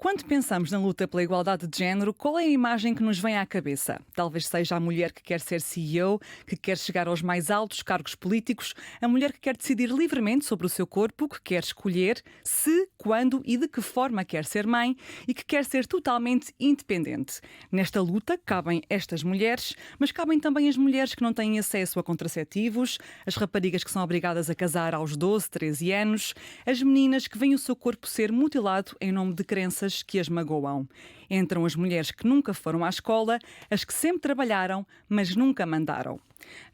Quando pensamos na luta pela igualdade de género, qual é a imagem que nos vem à cabeça? Talvez seja a mulher que quer ser CEO, que quer chegar aos mais altos cargos políticos, a mulher que quer decidir livremente sobre o seu corpo, que quer escolher se, quando e de que forma quer ser mãe e que quer ser totalmente independente. Nesta luta cabem estas mulheres, mas cabem também as mulheres que não têm acesso a contraceptivos, as raparigas que são obrigadas a casar aos 12, 13 anos, as meninas que veem o seu corpo ser mutilado em nome de crenças que as magoam. Entram as mulheres que nunca foram à escola, as que sempre trabalharam, mas nunca mandaram.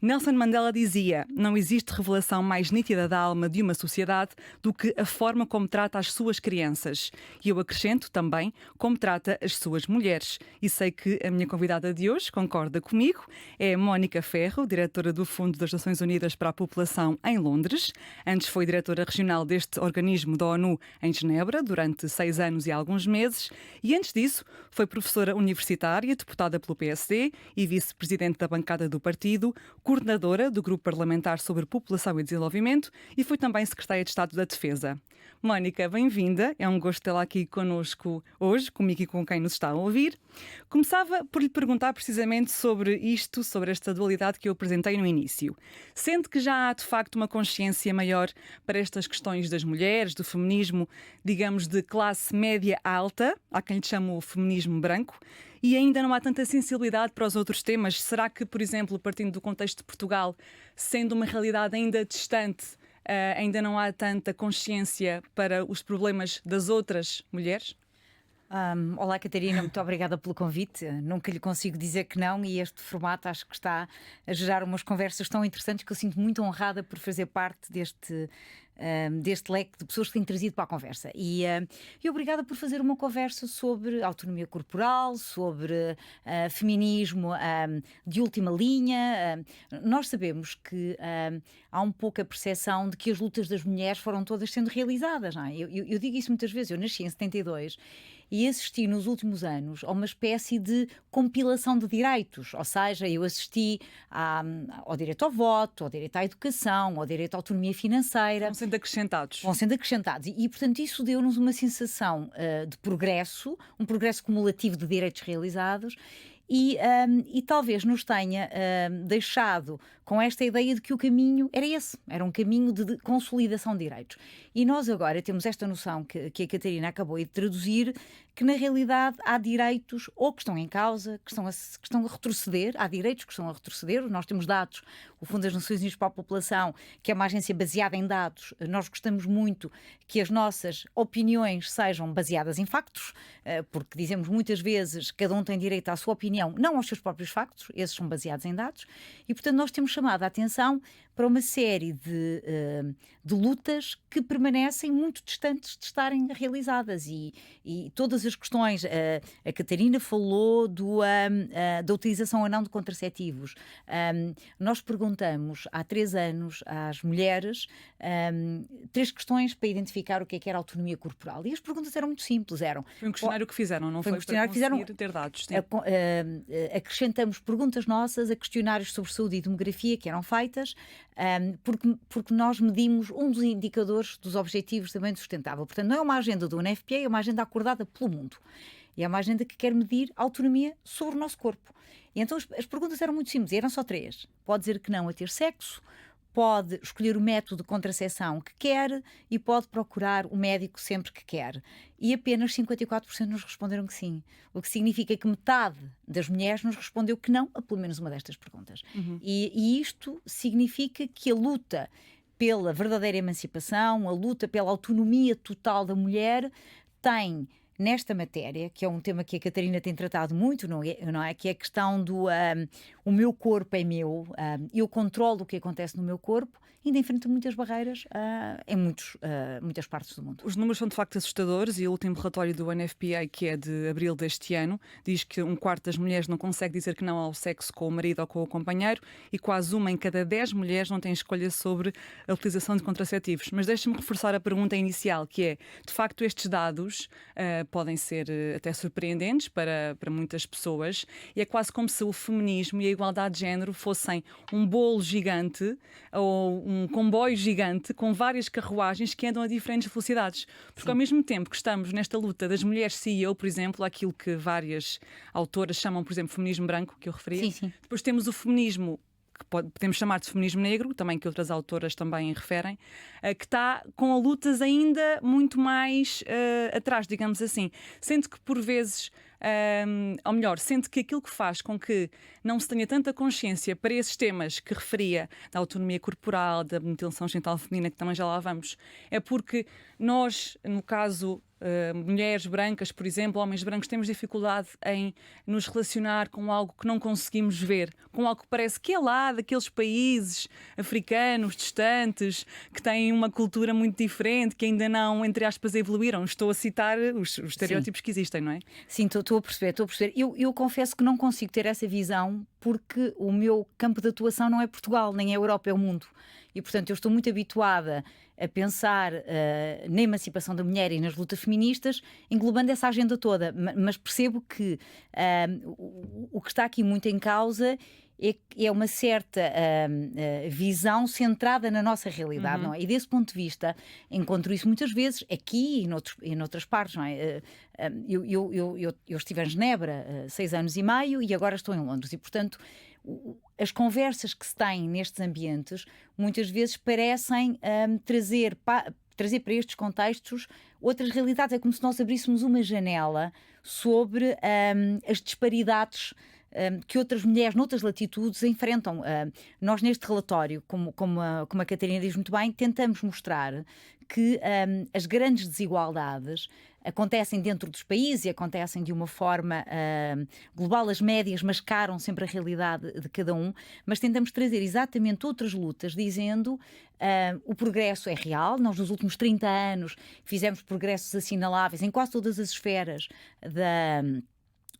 Nelson Mandela dizia: não existe revelação mais nítida da alma de uma sociedade do que a forma como trata as suas crianças. E eu acrescento também como trata as suas mulheres. E sei que a minha convidada de hoje concorda comigo. É Mónica Ferro, diretora do Fundo das Nações Unidas para a População em Londres. Antes foi diretora regional deste organismo da ONU em Genebra durante 6 anos e alguns meses. E antes disso foi professora universitária, deputada pelo PSD e vice-presidente da bancada do partido, coordenadora do Grupo Parlamentar sobre População e Desenvolvimento e foi também secretária de Estado da Defesa. Mónica, bem-vinda. É um gosto tê-la aqui connosco hoje, comigo e com quem nos está a ouvir. Começava por lhe perguntar precisamente sobre isto, sobre esta dualidade que eu apresentei no início. Sente que já há, de facto, uma consciência maior para estas questões das mulheres, do feminismo, digamos, de classe média alta, há quem lhe chame o feminismo branco, e ainda não há tanta sensibilidade para os outros temas? Será que, por exemplo, partindo do contexto de Portugal, sendo uma realidade ainda distante, ainda não há tanta consciência para os problemas das outras mulheres? Olá, Catarina, muito obrigada pelo convite. Nunca lhe consigo dizer que não, e este formato acho que está a gerar umas conversas tão interessantes que eu sinto muito honrada por fazer parte deste leque de pessoas que têm trazido para a conversa. E obrigada por fazer uma conversa sobre autonomia corporal, sobre feminismo de última linha. Nós sabemos que há um pouco a percepção de que as lutas das mulheres foram todas sendo realizadas, não é? Eu digo isso muitas vezes. Eu nasci em 72 e assisti nos últimos anos a uma espécie de compilação de direitos, ou seja, eu assisti ao direito ao voto, ao direito à educação, ao direito à autonomia financeira. Vão sendo acrescentados. Vão sendo acrescentados. Portanto, isso deu-nos uma sensação de progresso, um progresso cumulativo de direitos realizados. E talvez nos tenha deixado com esta ideia de que o caminho era esse, era um caminho de consolidação de direitos. E nós agora temos esta noção que a Catarina acabou de traduzir, que na realidade há direitos ou que estão em causa, que estão a retroceder, há direitos que estão a retroceder. Nós temos dados, o Fundo das Nações Unidas para a População, que é uma agência baseada em dados. Nós gostamos muito que as nossas opiniões sejam baseadas em factos, porque dizemos muitas vezes que cada um tem direito à sua opinião, não aos seus próprios factos, esses são baseados em dados, e portanto nós temos chamado a atenção para uma série de lutas que permanecem muito distantes de estarem realizadas, e todas as questões, a Catarina falou da utilização ou não de contraceptivos. Nós perguntamos há 3 anos às mulheres 3 questões para identificar o que era autonomia corporal, e as perguntas eram muito simples. Foi um questionário que fizeram, não foi? Um questionário que fizeram, ter dados. Sim. Acrescentamos perguntas nossas a questionários sobre saúde e demografia que eram feitas, porque nós medimos um dos indicadores dos Objetivos de Desenvolvimento Sustentável. Portanto, não é uma agenda do UNFPA, é uma agenda acordada pelo mundo. E é uma agenda que quer medir a autonomia sobre o nosso corpo. E então as perguntas eram muito simples, e eram só 3. Pode dizer que não a ter sexo, pode escolher o método de contracepção que quer e pode procurar o médico sempre que quer. E apenas 54% nos responderam que sim. O que significa que metade das mulheres nos respondeu que não a pelo menos uma destas perguntas. Uhum. E isto significa que a luta pela verdadeira emancipação, a luta pela autonomia total da mulher tem nesta matéria, que é um tema que a Catarina tem tratado muito, não é? Que é a questão do o meu corpo é meu, eu controlo o que acontece no meu corpo, ainda enfrenta muitas barreiras em muitas partes do mundo. Os números são de facto assustadores, e o último relatório do UNFPA, que é de abril deste ano, diz que 1/4 das mulheres não consegue dizer que não ao sexo com o marido ou com o companheiro, e quase 1 em cada 10 mulheres não tem escolha sobre a utilização de contraceptivos. Mas deixa-me reforçar a pergunta inicial, que é, de facto, estes dados podem ser até surpreendentes para muitas pessoas, e é quase como se o feminismo e a igualdade de género fossem um bolo gigante ou um comboio gigante com várias carruagens que andam a diferentes velocidades. Porque ao mesmo tempo que estamos nesta luta das mulheres CEO, por exemplo, aquilo que várias autoras chamam, por exemplo, feminismo branco, que eu referia. Sim, sim. Depois temos o feminismo que podemos chamar de feminismo negro, também que outras autoras também referem, que está com lutas ainda muito mais atrás, digamos assim. Sendo que por vezes, ou melhor, sendo que aquilo que faz com que não se tenha tanta consciência para esses temas que referia, da autonomia corporal, da mutilação genital feminina, que também já lá vamos, é porque nós, no caso mulheres brancas, por exemplo, homens brancos, temos dificuldade em nos relacionar com algo que não conseguimos ver, com algo que parece que é lá daqueles países africanos, distantes, que têm uma cultura muito diferente, que ainda não, entre aspas, evoluíram. Estou a citar os estereótipos que existem, não é? Sim, estou a perceber, estou a perceber. Eu confesso que não consigo ter essa visão porque o meu campo de atuação não é Portugal, nem é Europa, é o mundo. E, portanto, eu estou muito habituada a pensar na emancipação da mulher e nas lutas feministas, englobando essa agenda toda. Mas percebo que o que está aqui muito em causa é uma certa visão centrada na nossa realidade, não é? E desse ponto de vista, encontro isso muitas vezes aqui e noutras partes, não é? Eu estive em Genebra 6 anos e meio e agora estou em Londres e, portanto, as conversas que se têm nestes ambientes muitas vezes parecem trazer para estes contextos outras realidades. É como se nós abríssemos uma janela sobre as disparidades que outras mulheres noutras latitudes enfrentam. Nós neste relatório, como a Catarina diz muito bem, tentamos mostrar que as grandes desigualdades acontecem dentro dos países e acontecem de uma forma global. As médias mascaram sempre a realidade de cada um, mas tentamos trazer exatamente outras lutas, dizendo o progresso é real. Nós nos últimos 30 anos fizemos progressos assinaláveis em quase todas as esferas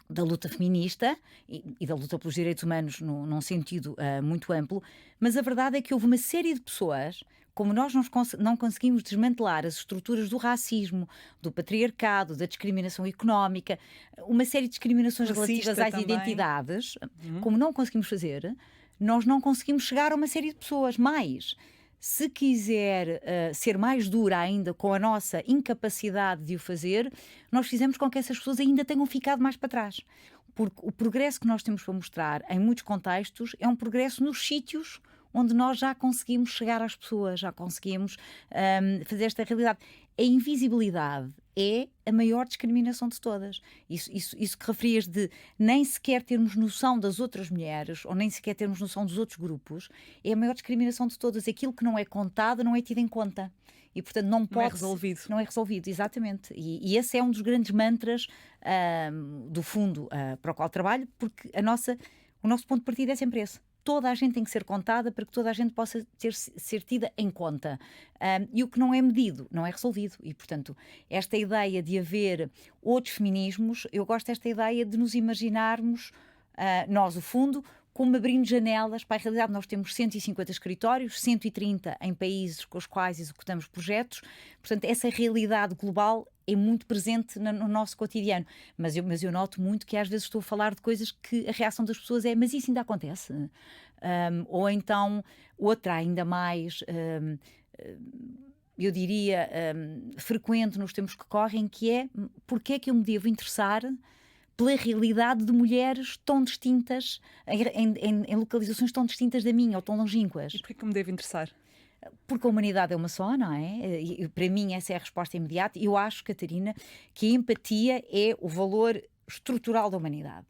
da luta feminista e da luta pelos direitos humanos num sentido muito amplo, mas a verdade é que houve uma série de pessoas, como nós não conseguimos desmantelar as estruturas do racismo, do patriarcado, da discriminação económica, uma série de discriminações relativas às identidades, como não conseguimos fazer, nós não conseguimos chegar a uma série de pessoas. Mais, se quiser ser mais dura ainda com a nossa incapacidade de o fazer, nós fizemos com que essas pessoas ainda tenham ficado mais para trás. Porque o progresso que nós temos para mostrar em muitos contextos é um progresso nos sítios onde nós já conseguimos chegar às pessoas, já conseguimos fazer esta realidade. A invisibilidade é a maior discriminação de todas. Isso que referias de nem sequer termos noção das outras mulheres ou nem sequer termos noção dos outros grupos é a maior discriminação de todas. Aquilo que não é contado não é tido em conta. E, portanto, não é resolvido. Não é resolvido, exatamente. E esse é um dos grandes mantras do fundo para o qual trabalho, porque o nosso ponto de partida é sempre esse. Toda a gente tem que ser contada para que toda a gente possa ser tida em conta. E o que não é medido não é resolvido. E, portanto, esta ideia de haver outros feminismos, eu gosto desta ideia de nos imaginarmos, nós, o fundo, como abrindo janelas para a realidade. Nós temos 150 escritórios, 130 em países com os quais executamos projetos. Portanto, essa realidade global é muito presente no nosso cotidiano. Mas eu noto muito que às vezes estou a falar de coisas que a reação das pessoas é: mas isso ainda acontece? Ou então, outra ainda mais, eu diria, frequente nos tempos que correm, que é: porque é que eu me devo interessar pela realidade de mulheres tão distintas, em localizações tão distintas da minha ou tão longínquas? E porquê que me devo interessar? Porque a humanidade é uma só, não é? E para mim essa é a resposta imediata. Eu acho, Catarina, que a empatia é o valor estrutural da humanidade.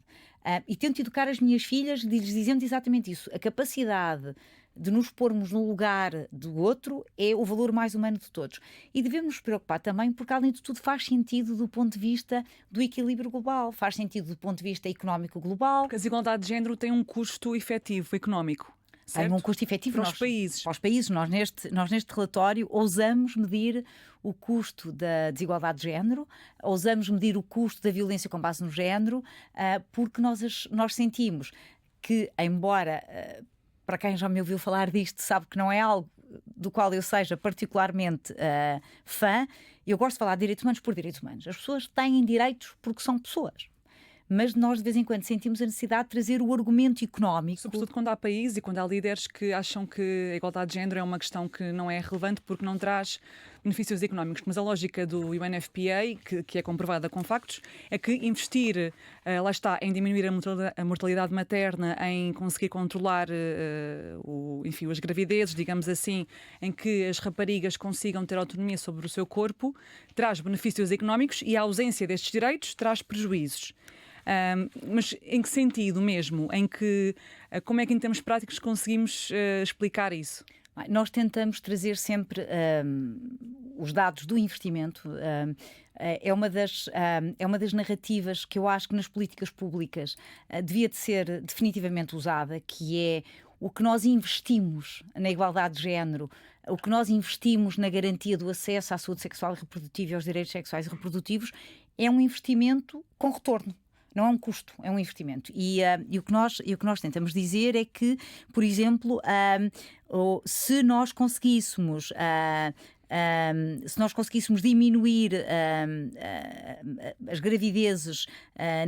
E tento educar as minhas filhas lhes dizendo exatamente isso. A capacidade de nos pormos no lugar do outro é o valor mais humano de todos. E devemos nos preocupar também porque, além de tudo, faz sentido do ponto de vista do equilíbrio global, faz sentido do ponto de vista económico global. Porque a desigualdade de género tem um custo efetivo económico. Tem um custo efetivo para os países. Para os países. Nós neste relatório ousamos medir o custo da desigualdade de género, ousamos medir o custo da violência com base no género, porque nós sentimos que, embora, para quem já me ouviu falar disto, sabe que não é algo do qual eu seja particularmente fã, eu gosto de falar de direitos humanos por direitos humanos. As pessoas têm direitos porque são pessoas. mas nós de vez em quando sentimos a necessidade de trazer o argumento económico. Sobretudo quando há países e quando há líderes que acham que a igualdade de género é uma questão que não é relevante porque não traz benefícios económicos. Mas a lógica do UNFPA, que é comprovada com factos, é que investir, lá está, em diminuir a mortalidade materna, em conseguir controlar enfim, as gravidezes, digamos assim, em que as raparigas consigam ter autonomia sobre o seu corpo, traz benefícios económicos e a ausência destes direitos traz prejuízos. Mas em que sentido mesmo? Como é que em termos práticos conseguimos explicar isso? Nós tentamos trazer sempre os dados do investimento. É uma das narrativas que eu acho que nas políticas públicas devia de ser definitivamente usada, que é o que nós investimos na igualdade de género, o que nós investimos na garantia do acesso à saúde sexual e reprodutiva e aos direitos sexuais e reprodutivos é um investimento com retorno. Não é um custo, é um investimento. E o que nós tentamos dizer é que, por exemplo, se nós conseguíssemos diminuir as gravidezes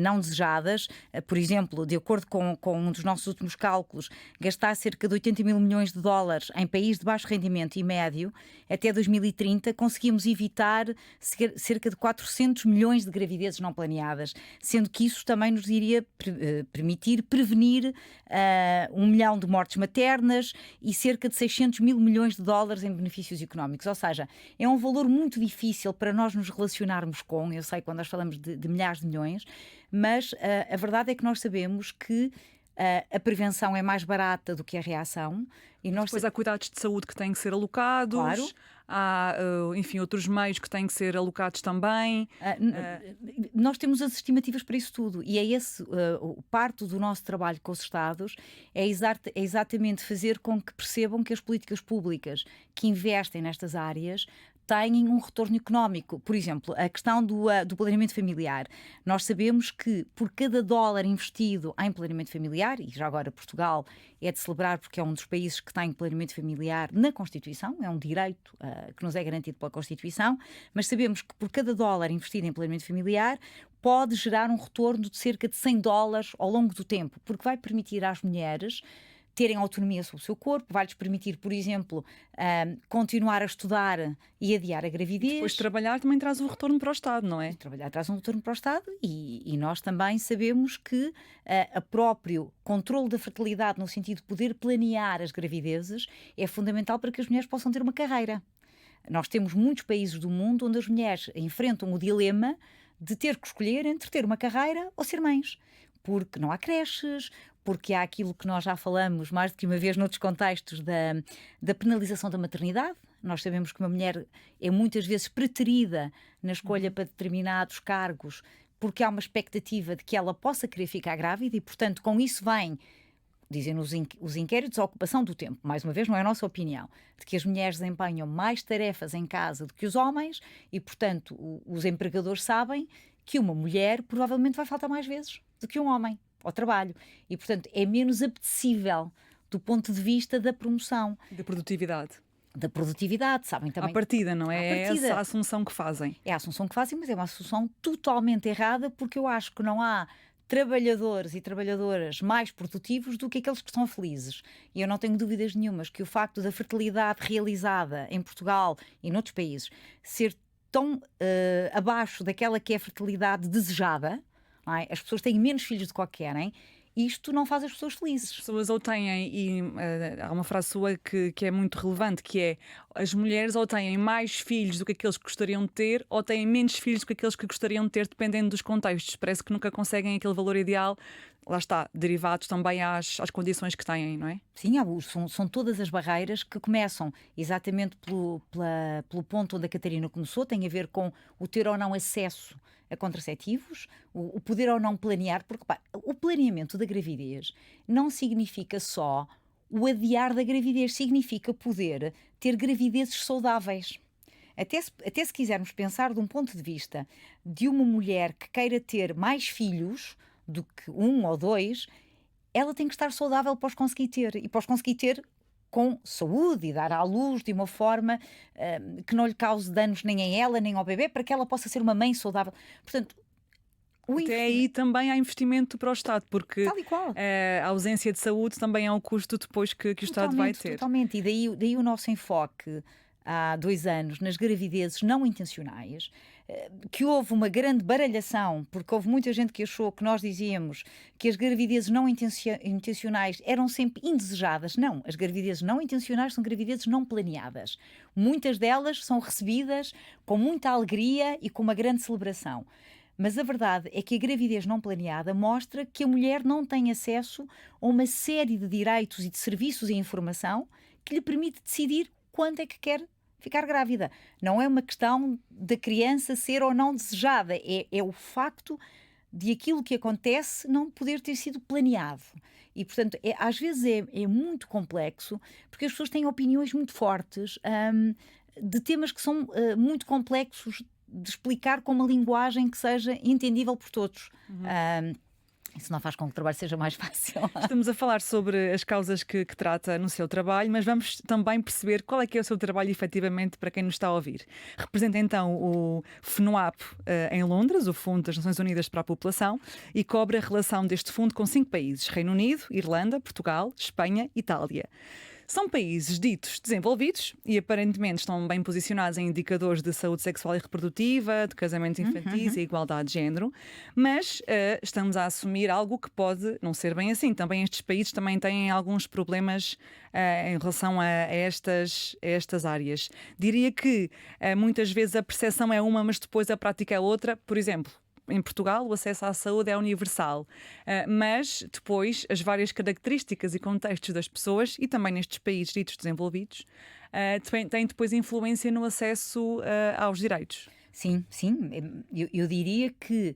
não desejadas, por exemplo, de acordo com um dos nossos últimos cálculos, gastar cerca de 80 mil milhões de dólares em países de baixo rendimento e médio, até 2030 conseguimos evitar cerca de 400 milhões de gravidezes não planeadas, sendo que isso também nos iria permitir prevenir 1 milhão de mortes maternas e cerca de 600 mil milhões de dólares em benefícios económicos. Ou seja, é um valor muito difícil para nós nos relacionarmos com, eu sei quando nós falamos de milhares de milhões, mas a verdade é que nós sabemos que a prevenção é mais barata do que a reação. E depois há cuidados de saúde que têm que ser alocados, claro. Há, enfim, outros meios que têm que ser alocados também. Nós temos as estimativas para isso tudo e é esse parte do nosso trabalho com os Estados, é exatamente fazer com que percebam que as políticas públicas que investem nestas áreas têm um retorno económico. Por exemplo, a questão do planeamento familiar. Nós sabemos que por cada dólar investido em planeamento familiar, e já agora Portugal é de celebrar porque é um dos países que tem planeamento familiar na Constituição, é um direito que nos é garantido pela Constituição, mas sabemos que por cada dólar investido em planeamento familiar pode gerar um retorno de cerca de 100 dólares ao longo do tempo, porque vai permitir às mulheres terem autonomia sobre o seu corpo, vai-lhes permitir, por exemplo, continuar a estudar e adiar a gravidez. Depois trabalhar também traz um retorno para o Estado, não é? Trabalhar traz um retorno para o Estado e nós também sabemos que o próprio controle da fertilidade, no sentido de poder planear as gravidezes, é fundamental para que as mulheres possam ter uma carreira. Nós temos muitos países do mundo onde as mulheres enfrentam o dilema de ter que escolher entre ter uma carreira ou ser mães. Porque não há creches, porque há aquilo que nós já falamos mais do que uma vez noutros contextos da penalização da maternidade. Nós sabemos que uma mulher é muitas vezes preterida na escolha para determinados cargos porque há uma expectativa de que ela possa querer ficar grávida e, portanto, com isso vem, dizem os inquéritos, a ocupação do tempo. Mais uma vez, não é a nossa opinião, de que as mulheres desempenham mais tarefas em casa do que os homens e, portanto, os empregadores sabem que uma mulher provavelmente vai faltar mais vezes do que um homem ao trabalho. E, portanto, é menos apetecível do ponto de vista da promoção. Da produtividade. Da produtividade, sabem também. À partida, não é? À partida. É essa a assunção que fazem. É a assunção que fazem, mas é uma assunção totalmente errada, porque eu acho que não há trabalhadores e trabalhadoras mais produtivos do que aqueles que estão felizes. E eu não tenho dúvidas nenhumas que o facto da fertilidade realizada em Portugal e noutros países ser tão abaixo daquela que é a fertilidade desejada, não é? As pessoas têm menos filhos do que querem, isto não faz as pessoas felizes. As pessoas ou têm, e há uma frase sua que é muito relevante, que é: as mulheres ou têm mais filhos do que aqueles que gostariam de ter, ou têm menos filhos do que aqueles que gostariam de ter, dependendo dos contextos. Parece que nunca conseguem aquele valor ideal. Lá está, derivados também às condições que têm, não é? Sim, são todas as barreiras que começam exatamente pelo ponto onde a Catarina começou, tem a ver com o ter ou não acesso a contraceptivos, o poder ou não planear, porque repara, o planeamento da gravidez não significa só o adiar da gravidez, significa poder ter gravidezes saudáveis. Até se quisermos pensar de um ponto de vista de uma mulher que queira ter mais filhos do que 1 ou 2, ela tem que estar saudável para os conseguir ter. E para os conseguir ter com saúde e dar à luz de uma forma que não lhe cause danos nem a ela, nem ao bebê, para que ela possa ser uma mãe saudável. Portanto, Até aí também há investimento para o Estado, porque Tal e qual. a ausência de saúde também é um custo depois que o Estado vai ter. Totalmente. E daí o nosso enfoque há 2 anos nas gravidezes não intencionais, que houve uma grande baralhação, porque houve muita gente que achou que nós dizíamos que as gravidezes não intencionais eram sempre indesejadas. Não, as gravidezes não intencionais são gravidezes não planeadas. Muitas delas são recebidas com muita alegria e com uma grande celebração. Mas a verdade é que a gravidez não planeada mostra que a mulher não tem acesso a uma série de direitos e de serviços e informação que lhe permite decidir quando é que quer ficar grávida. Não é uma questão da criança ser ou não desejada, é o facto de aquilo que acontece não poder ter sido planeado. E, portanto, às vezes é muito complexo, porque as pessoas têm opiniões muito fortes de temas que são muito complexos de explicar com uma linguagem que seja entendível por todos. Isso não faz com que o trabalho seja mais fácil. Estamos a falar sobre as causas que trata no seu trabalho, mas vamos também perceber qual é que é o seu trabalho efetivamente para quem nos está a ouvir. Representa então o FNUAP em Londres, o Fundo das Nações Unidas para a População, e cobre a relação deste fundo com 5 países: Reino Unido, Irlanda, Portugal, Espanha e Itália. São países ditos desenvolvidos e aparentemente estão bem posicionados em indicadores de saúde sexual e reprodutiva, de casamentos infantis e igualdade de género, mas estamos a assumir algo que pode não ser bem assim. Também estes países também têm alguns problemas em relação a estas áreas. Diria que muitas vezes a percepção é uma, mas depois a prática é outra. Por exemplo, em Portugal, o acesso à saúde é universal, mas depois as várias características e contextos das pessoas, e também nestes países ditos desenvolvidos, têm depois influência no acesso aos direitos. Sim. Eu diria que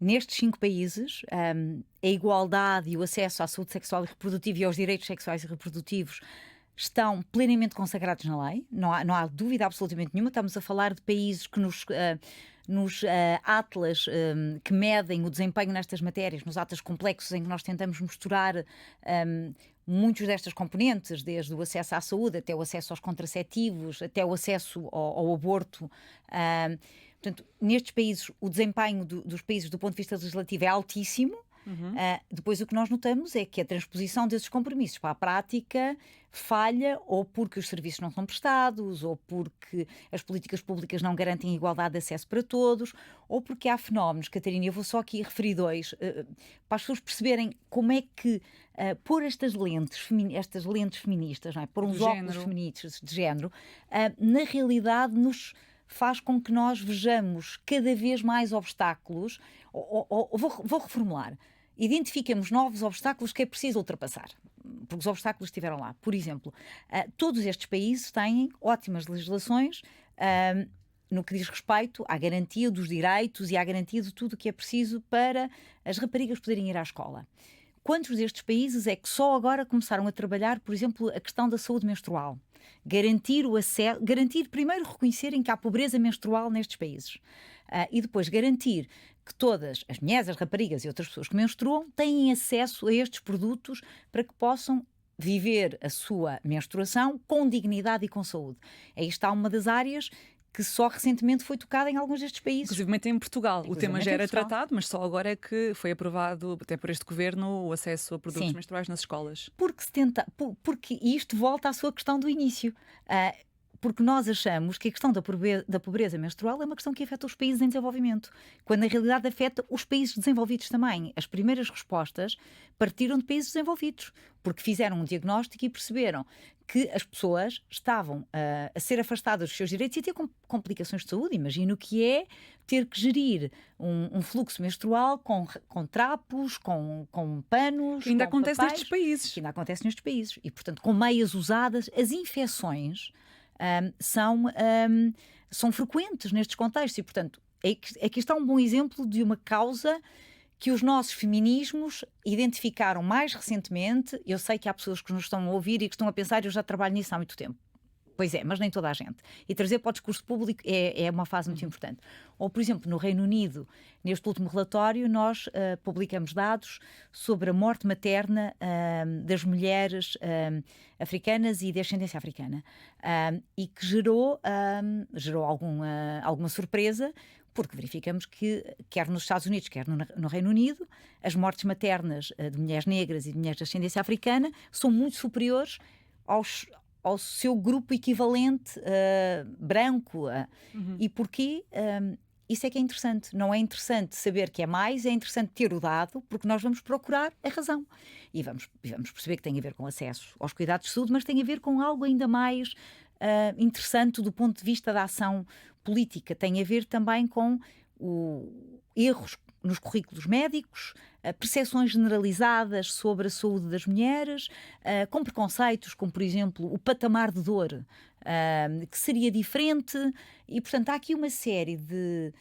nestes 5 países a igualdade e o acesso à saúde sexual e reprodutiva e aos direitos sexuais e reprodutivos estão plenamente consagrados na lei, não há dúvida absolutamente nenhuma. Estamos a falar de países que nos atlas que medem o desempenho nestas matérias, nos atlas complexos em que nós tentamos misturar muitos destas componentes, desde o acesso à saúde até o acesso aos contraceptivos, até o acesso ao aborto. Portanto, nestes países, o desempenho dos países do ponto de vista legislativo é altíssimo. Depois o que nós notamos é que a transposição desses compromissos para a prática falha, ou porque os serviços não são prestados, ou porque as políticas públicas não garantem igualdade de acesso para todos, ou porque há fenómenos. Catarina, eu vou só aqui referir 2 para as pessoas perceberem como é que pôr estas lentes feministas, não é? Pôr uns óculos feministas de género, na realidade nos faz com que nós vejamos cada vez mais obstáculos. Vou reformular. Identificamos novos obstáculos que é preciso ultrapassar, porque os obstáculos estiveram lá. Por exemplo, todos estes países têm ótimas legislações no que diz respeito à garantia dos direitos e à garantia de tudo o que é preciso para as raparigas poderem ir à escola. Quantos destes países é que só agora começaram a trabalhar, por exemplo, a questão da saúde menstrual? Garantir o acesso, primeiro reconhecerem que há pobreza menstrual nestes países e depois garantir que todas as mulheres, as raparigas e outras pessoas que menstruam têm acesso a estes produtos para que possam viver a sua menstruação com dignidade e com saúde. Aí está uma das áreas que só recentemente foi tocada em alguns destes países. Inclusive em Portugal. O tema já era tratado, mas só agora é que foi aprovado, até por este governo, o acesso a produtos menstruais nas escolas. Porque isto volta à sua questão do início. Porque nós achamos que a questão da pobreza menstrual é uma questão que afeta os países em desenvolvimento, quando na realidade afeta os países desenvolvidos também. As primeiras respostas partiram de países desenvolvidos, porque fizeram um diagnóstico e perceberam que as pessoas estavam a ser afastadas dos seus direitos e a ter complicações de saúde. Imagino o que é ter que gerir um fluxo menstrual com trapos, com panos, que ainda com acontece papéis, nestes países. que ainda acontece nestes países. E, portanto, com meias usadas, as infecções são frequentes nestes contextos e, portanto, aqui está um bom exemplo de uma causa que os nossos feminismos identificaram mais recentemente. Eu sei que há pessoas que nos estão a ouvir e que estão a pensar, eu já trabalho nisso há muito tempo. Pois é, mas nem toda a gente. E trazer para o discurso público é uma fase muito importante. Ou, por exemplo, no Reino Unido, neste último relatório, nós publicamos dados sobre a morte materna das mulheres africanas e de ascendência africana. E que gerou alguma surpresa porque verificamos que, quer nos Estados Unidos, quer no Reino Unido, as mortes maternas de mulheres negras e de mulheres de ascendência africana são muito superiores ao seu grupo equivalente branco. E porquê? Isso é que é interessante. Não é interessante saber que é mais, é interessante ter o dado, porque nós vamos procurar a razão. E vamos perceber que tem a ver com acesso aos cuidados de saúde, mas tem a ver com algo ainda mais interessante do ponto de vista da ação política. Tem a ver também com erros nos currículos médicos, percepções generalizadas sobre a saúde das mulheres, com preconceitos, como, por exemplo, o patamar de dor, que seria diferente. E, portanto, há aqui uma série de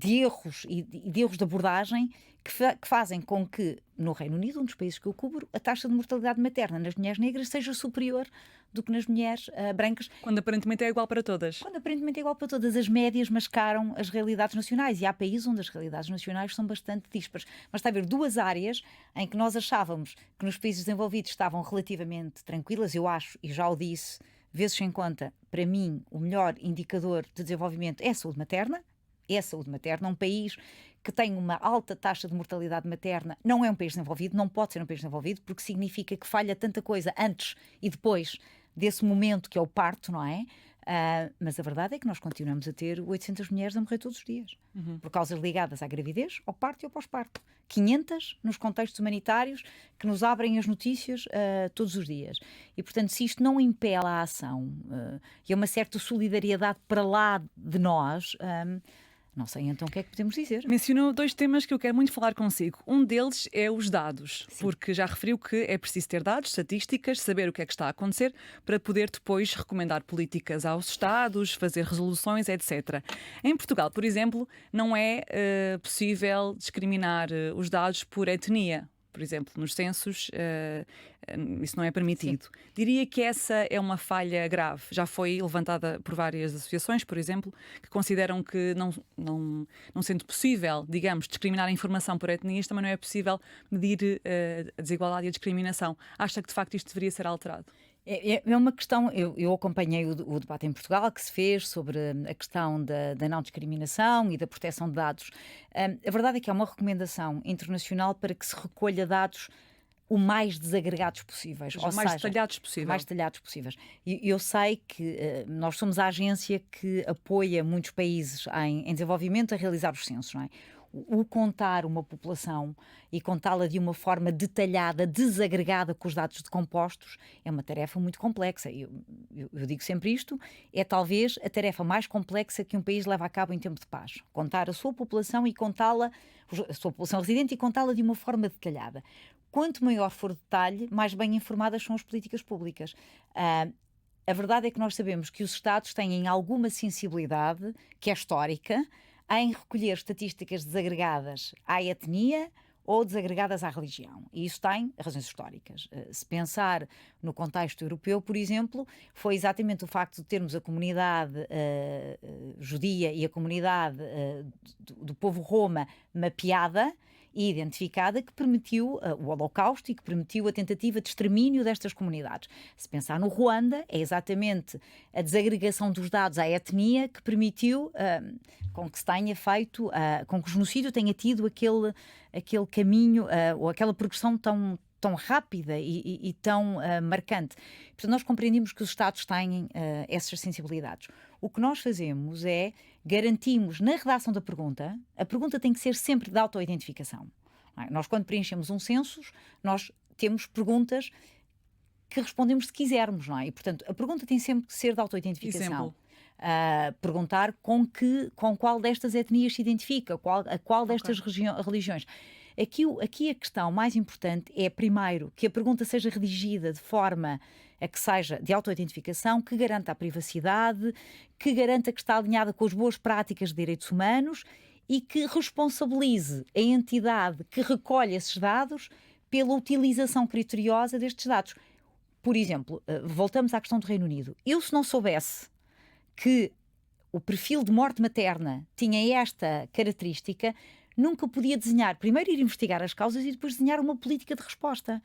erros e de erros de abordagem que fazem com que, no Reino Unido, um dos países que eu cubro, a taxa de mortalidade materna nas mulheres negras seja superior do que nas mulheres brancas. Quando aparentemente é igual para todas. Quando aparentemente é igual para todas. As médias mascaram as realidades nacionais. E há países onde as realidades nacionais são bastante díspares. Mas está a haver duas áreas em que nós achávamos que nos países desenvolvidos estavam relativamente tranquilas. Eu acho, e já o disse, vezes sem conta, para mim, o melhor indicador de desenvolvimento é a saúde materna. É a saúde materna. Um país que tem uma alta taxa de mortalidade materna não é um país desenvolvido, não pode ser um país desenvolvido, porque significa que falha tanta coisa antes e depois desse momento que é o parto, não é? Mas a verdade é que nós continuamos a ter 800 mulheres a morrer todos os dias, por causas ligadas à gravidez, ao parto e ao pós-parto. 500 nos contextos humanitários que nos abrem as notícias todos os dias. E, portanto, se isto não impela a ação e há uma certa solidariedade para lá de nós, não sei então o que é que podemos dizer. Mencionou dois temas que eu quero muito falar consigo. Um deles é os dados, Sim. porque já referiu que é preciso ter dados, estatísticas, saber o que é que está a acontecer para poder depois recomendar políticas aos Estados, fazer resoluções, etc. Em Portugal, por exemplo, não é possível discriminar os dados por etnia. Por exemplo, nos censos, isso não é permitido. Sim. Diria que essa é uma falha grave. Já foi levantada por várias associações, por exemplo, que consideram que não sendo possível, digamos, discriminar a informação por etnias, também não é possível medir a desigualdade e a discriminação. Acha que, de facto, isto deveria ser alterado? É uma questão, eu acompanhei o debate em Portugal que se fez sobre a questão da não discriminação e da proteção de dados. A verdade é que há uma recomendação internacional para que se recolha dados o mais desagregados possíveis. Ou mais detalhados possível. Mais detalhados possíveis. E eu sei que nós somos a agência que apoia muitos países em desenvolvimento a realizar os censos, não é? O contar uma população e contá-la de uma forma detalhada, desagregada com os dados decompostos, é uma tarefa muito complexa. Eu digo sempre isto, é talvez a tarefa mais complexa que um país leva a cabo em tempo de paz. Contar a sua população e contá-la, a sua população residente e contá-la de uma forma detalhada. Quanto maior for o detalhe, mais bem informadas são as políticas públicas. A verdade é que nós sabemos que os Estados têm alguma sensibilidade, que é histórica, em recolher estatísticas desagregadas à etnia ou desagregadas à religião. E isso tem razões históricas. Se pensar no contexto europeu, por exemplo, foi exatamente o facto de termos a comunidade judia e a comunidade do povo Roma mapeada e identificada que permitiu o Holocausto e que permitiu a tentativa de extermínio destas comunidades. Se pensar no Ruanda, é exatamente a desagregação dos dados à etnia que permitiu com que se tenha feito, com que o genocídio tenha tido aquele caminho ou aquela progressão tão rápida e tão marcante. Portanto, nós compreendemos que os Estados têm essas sensibilidades. O que nós fazemos é garantimos na redação da pergunta, a pergunta tem que ser sempre de autoidentificação. Nós, quando preenchemos um censo, nós temos perguntas que respondemos se quisermos, não é? E, portanto, a pergunta tem sempre que ser de autoidentificação. Perguntar com qual destas etnias se identifica, a qual destas religiões. Aqui a questão mais importante é, primeiro, que a pergunta seja redigida de forma a que seja de autoidentificação, que garanta a privacidade, que garanta que está alinhada com as boas práticas de direitos humanos e que responsabilize a entidade que recolhe esses dados pela utilização criteriosa destes dados. Por exemplo, voltamos à questão do Reino Unido. Eu, se não soubesse que o perfil de morte materna tinha esta característica, nunca podia desenhar, primeiro ir investigar as causas e depois desenhar uma política de resposta.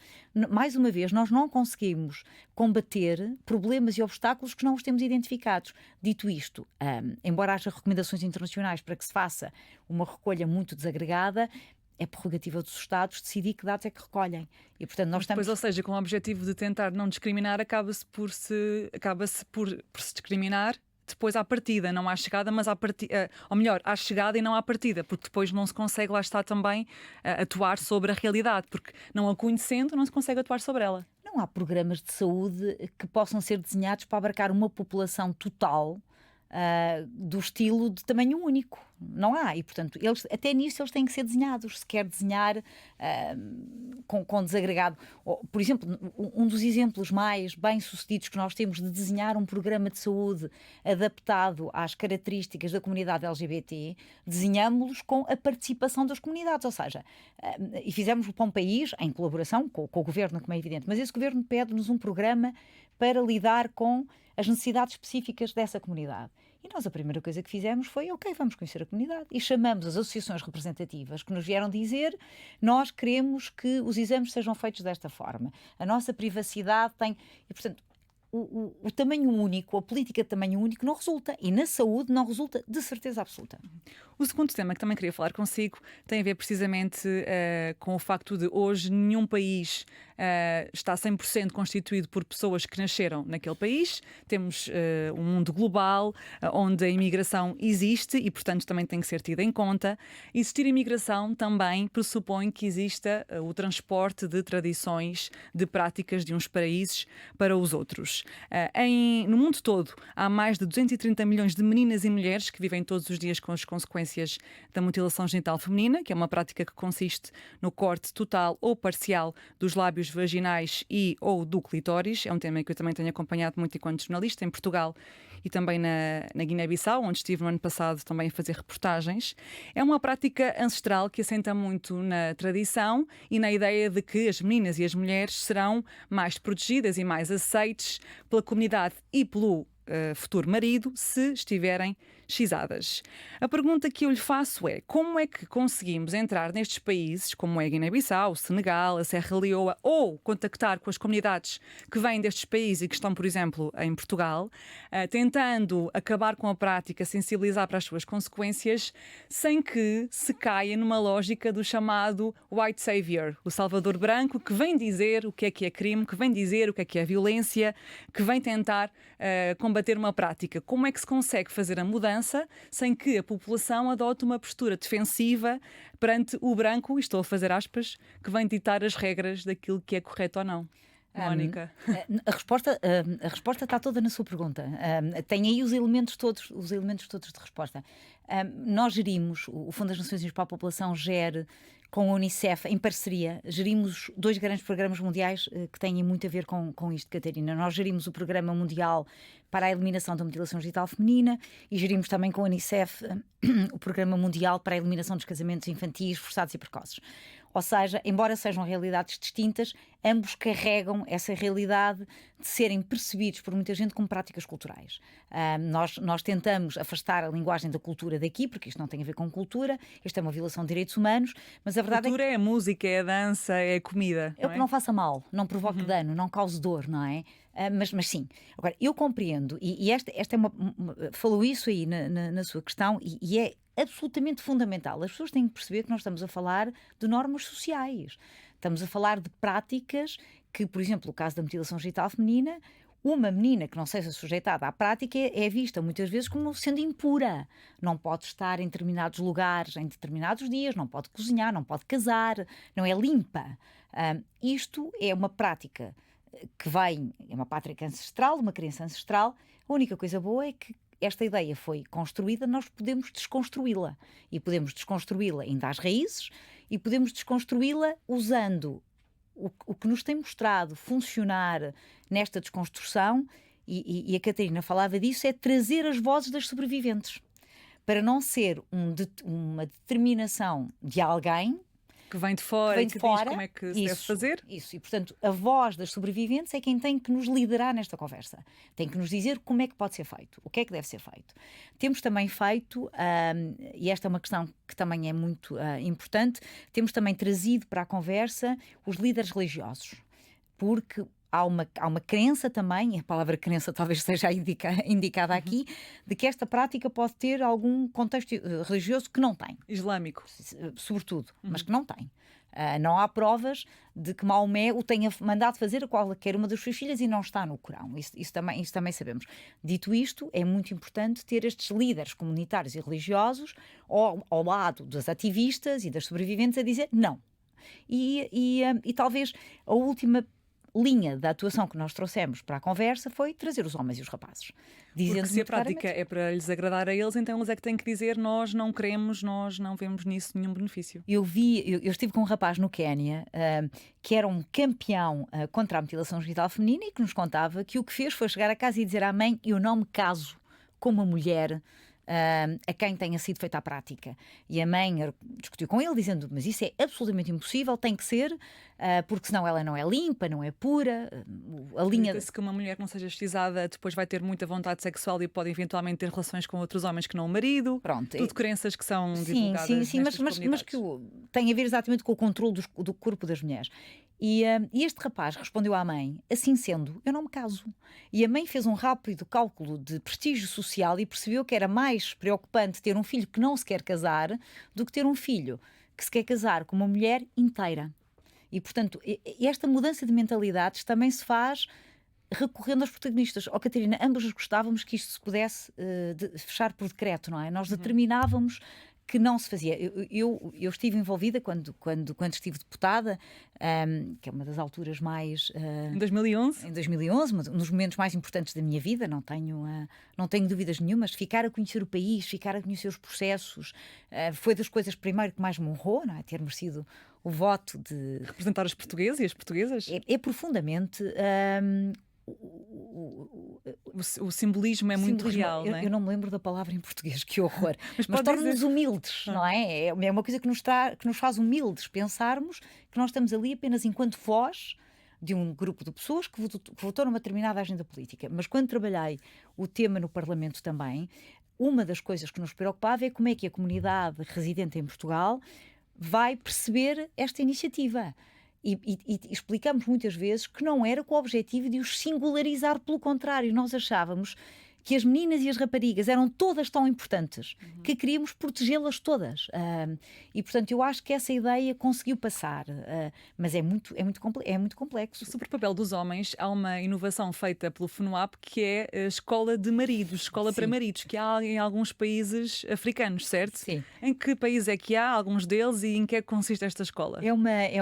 Mais uma vez, nós não conseguimos combater problemas e obstáculos que não os temos identificados. Dito isto, embora haja recomendações internacionais para que se faça uma recolha muito desagregada, é prerrogativa dos Estados decidir que dados é que recolhem. E, portanto, nós Depois, estamos... ou seja, com o objetivo de tentar não discriminar, acaba-se por se discriminar depois à partida, não à chegada, mas à partida, ou melhor, à chegada e não à partida, porque depois não se consegue, lá está também, atuar sobre a realidade, porque não a conhecendo, não se consegue atuar sobre ela. Não há programas de saúde que possam ser desenhados para abarcar uma população total do estilo de tamanho único. Não há. E, portanto, até nisso eles têm que ser desenhados. Se quer desenhar com desagregado. Por exemplo, um dos exemplos mais bem-sucedidos que nós temos de desenhar um programa de saúde adaptado às características da comunidade LGBT, desenhámos-los com a participação das comunidades. Ou seja, e fizemos-lo para um país, em colaboração com o governo, como é evidente, mas esse governo pede-nos um programa para lidar com as necessidades específicas dessa comunidade. E nós a primeira coisa que fizemos foi, ok, vamos conhecer a comunidade. E chamamos as associações representativas que nos vieram dizer, nós queremos que os exames sejam feitos desta forma. A nossa privacidade tem... E, portanto, o tamanho único, a política de tamanho único não resulta. E na saúde não resulta de certeza absoluta. O segundo tema que também queria falar consigo tem a ver precisamente com o facto de hoje nenhum país está 100% constituído por pessoas que nasceram naquele país. Temos um mundo global onde a imigração existe e, portanto, também tem que ser tida em conta. Existir imigração também pressupõe que exista o transporte de tradições, de práticas de uns países para os outros. No mundo todo, há mais de 230 milhões de meninas e mulheres que vivem todos os dias com as consequências da mutilação genital feminina, que é uma prática que consiste no corte total ou parcial dos lábios vaginais e ou do clitóris. É um tema que eu também tenho acompanhado muito enquanto jornalista em Portugal e também na Guiné-Bissau, onde estive no ano passado também a fazer reportagens. É uma prática ancestral que assenta muito na tradição e na ideia de que as meninas e as mulheres serão mais protegidas e mais aceites pela comunidade e pelo futuro marido se estiverem xizadas. A pergunta que eu lhe faço é: como é que conseguimos entrar nestes países, como é a Guiné-Bissau, o Senegal, a Serra Leoa, ou contactar com as comunidades que vêm destes países e que estão, por exemplo, em Portugal, tentando acabar com a prática, sensibilizar para as suas consequências, sem que se caia numa lógica do chamado white savior, o salvador branco, que vem dizer o que é crime, que vem dizer o que é violência, que vem tentar combater uma prática. Como é que se consegue fazer a mudança sem que a população adote uma postura defensiva perante o branco, e estou a fazer aspas, que vem ditar as regras daquilo que é correto ou não? Mónica. A resposta está toda na sua pergunta. Tem aí os elementos todos de resposta. Nós gerimos, o Fundo das Nações Unidas para a População gere com a Unicef, em parceria, gerimos 2 grandes programas mundiais que têm muito a ver com isto, Catarina. Nós gerimos o Programa Mundial para a Eliminação da Mutilação Genital Feminina e gerimos também com a Unicef o Programa Mundial para a Eliminação dos Casamentos Infantis, Forçados e Precoces. Ou seja, embora sejam realidades distintas, ambos carregam essa realidade de serem percebidos por muita gente como práticas culturais. Nós tentamos afastar a linguagem da cultura daqui, porque isto não tem a ver com cultura, isto é uma violação de direitos humanos, mas a verdade cultura é a música, é a dança, é a comida. É o que não faça mal, não provoque dano, não cause dor, não é? Mas sim. Agora, eu compreendo, e esta é falou isso aí na sua questão, e é absolutamente fundamental. As pessoas têm que perceber que nós estamos a falar de normas sociais. Estamos a falar de práticas que, por exemplo, o caso da mutilação genital feminina, uma menina que não seja sujeitada à prática é vista muitas vezes como sendo impura. Não pode estar em determinados lugares, em determinados dias, não pode cozinhar, não pode casar, não é limpa. Isto é uma prática é uma prática ancestral, uma crença ancestral. A única coisa boa é que esta ideia foi construída, nós podemos desconstruí-la. E podemos desconstruí-la indo às raízes e podemos desconstruí-la usando o que nos tem mostrado funcionar nesta desconstrução, e a Catarina falava disso, é trazer as vozes das sobreviventes. Para não ser uma determinação de alguém Que vem de fora vem e de que fora. diz como é que se deve fazer. Isso, e portanto a voz das sobreviventes é quem tem que nos liderar nesta conversa. Tem que nos dizer como é que pode ser feito, o que é que deve ser feito. Temos também feito, e esta é uma questão que também é muito importante, temos também trazido para a conversa os líderes religiosos, porque há uma crença também, a palavra crença talvez seja indicada aqui, de que esta prática pode ter algum contexto religioso que não tem. Islâmico. Sobretudo, mas que não tem. Não há provas de que Maomé o tenha mandado fazer a qualquer uma das suas filhas e não está no Corão. Isso também sabemos. Dito isto, é muito importante ter estes líderes comunitários e religiosos ao lado dos ativistas e das sobreviventes a dizer não. E talvez a última linha da atuação que nós trouxemos para a conversa foi trazer os homens e os rapazes. Porque se a prática é para lhes agradar a eles, então eles é que têm que dizer nós não queremos, nós não vemos nisso nenhum benefício. Eu estive com um rapaz no Quénia que era um campeão contra a mutilação genital feminina e que nos contava que o que fez foi chegar a casa e dizer à mãe: eu não me caso com uma mulher a quem tenha sido feita a prática. E a mãe discutiu com ele, dizendo: mas isso é absolutamente impossível, tem que ser, porque senão ela não é limpa, não é pura. A linha... Acredita-se que uma mulher que não seja estilizada depois vai ter muita vontade sexual e pode eventualmente ter relações com outros homens que não o marido. Pronto. Tudo crenças que são divulgadas sim, mas que tem a ver exatamente com o controle do corpo das mulheres. E este rapaz respondeu à mãe: assim sendo, eu não me caso. E a mãe fez um rápido cálculo de prestígio social e percebeu que era mais preocupante ter um filho que não se quer casar do que ter um filho que se quer casar com uma mulher inteira. E, portanto, esta mudança de mentalidades também se faz recorrendo aos protagonistas. Catarina, ambos gostávamos que isto se pudesse fechar por decreto, não é? Nós determinávamos que não se fazia. Eu estive envolvida quando estive deputada, que é uma das alturas mais... Em 2011? Em 2011, um dos momentos mais importantes da minha vida, não tenho dúvidas nenhumas. Ficar a conhecer o país, ficar a conhecer os processos, foi das coisas primeiro que mais me honrou, não é? Ter merecido o voto de... Representar os portugueses e as portuguesas? É profundamente... O simbolismo é muito real, não é? Eu não me lembro da palavra em português, que horror. Mas torna-nos humildes, não é? É uma coisa que nos faz humildes pensarmos que nós estamos ali apenas enquanto voz de um grupo de pessoas que votou numa determinada agenda política. Mas quando trabalhei o tema no Parlamento também, uma das coisas que nos preocupava é como é que a comunidade residente em Portugal vai perceber esta iniciativa. E explicamos muitas vezes que não era com o objetivo de os singularizar, pelo contrário, nós achávamos que as meninas e as raparigas eram todas tão importantes que queríamos protegê-las todas. E, portanto, eu acho que essa ideia conseguiu passar, mas é muito complexo. Sobre o papel dos homens, há uma inovação feita pelo FNUAP que é a escola de maridos, escola para maridos, que há em alguns países africanos, certo? Sim. Em que país é que há alguns deles e em que é que consiste esta escola? É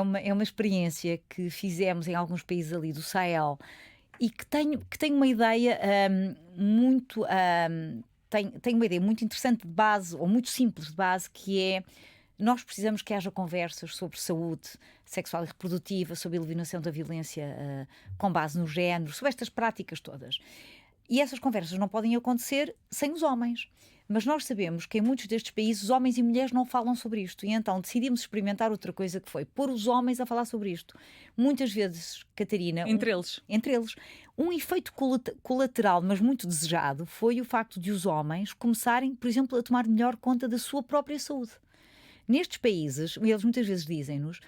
uma experiência que fizemos em alguns países ali do Sahel e que tem uma ideia tem uma ideia muito interessante de base, ou muito simples de base, que é: nós precisamos que haja conversas sobre saúde sexual e reprodutiva, sobre a eliminação da violência com base no género, sobre estas práticas todas. E essas conversas não podem acontecer sem os homens. Mas nós sabemos que em muitos destes países homens e mulheres não falam sobre isto. E então decidimos experimentar outra coisa, que foi pôr os homens a falar sobre isto. Muitas vezes, Catarina... Entre eles. Um efeito colateral, mas muito desejado, foi o facto de os homens começarem, por exemplo, a tomar melhor conta da sua própria saúde. Nestes países, eles muitas vezes dizem-nos: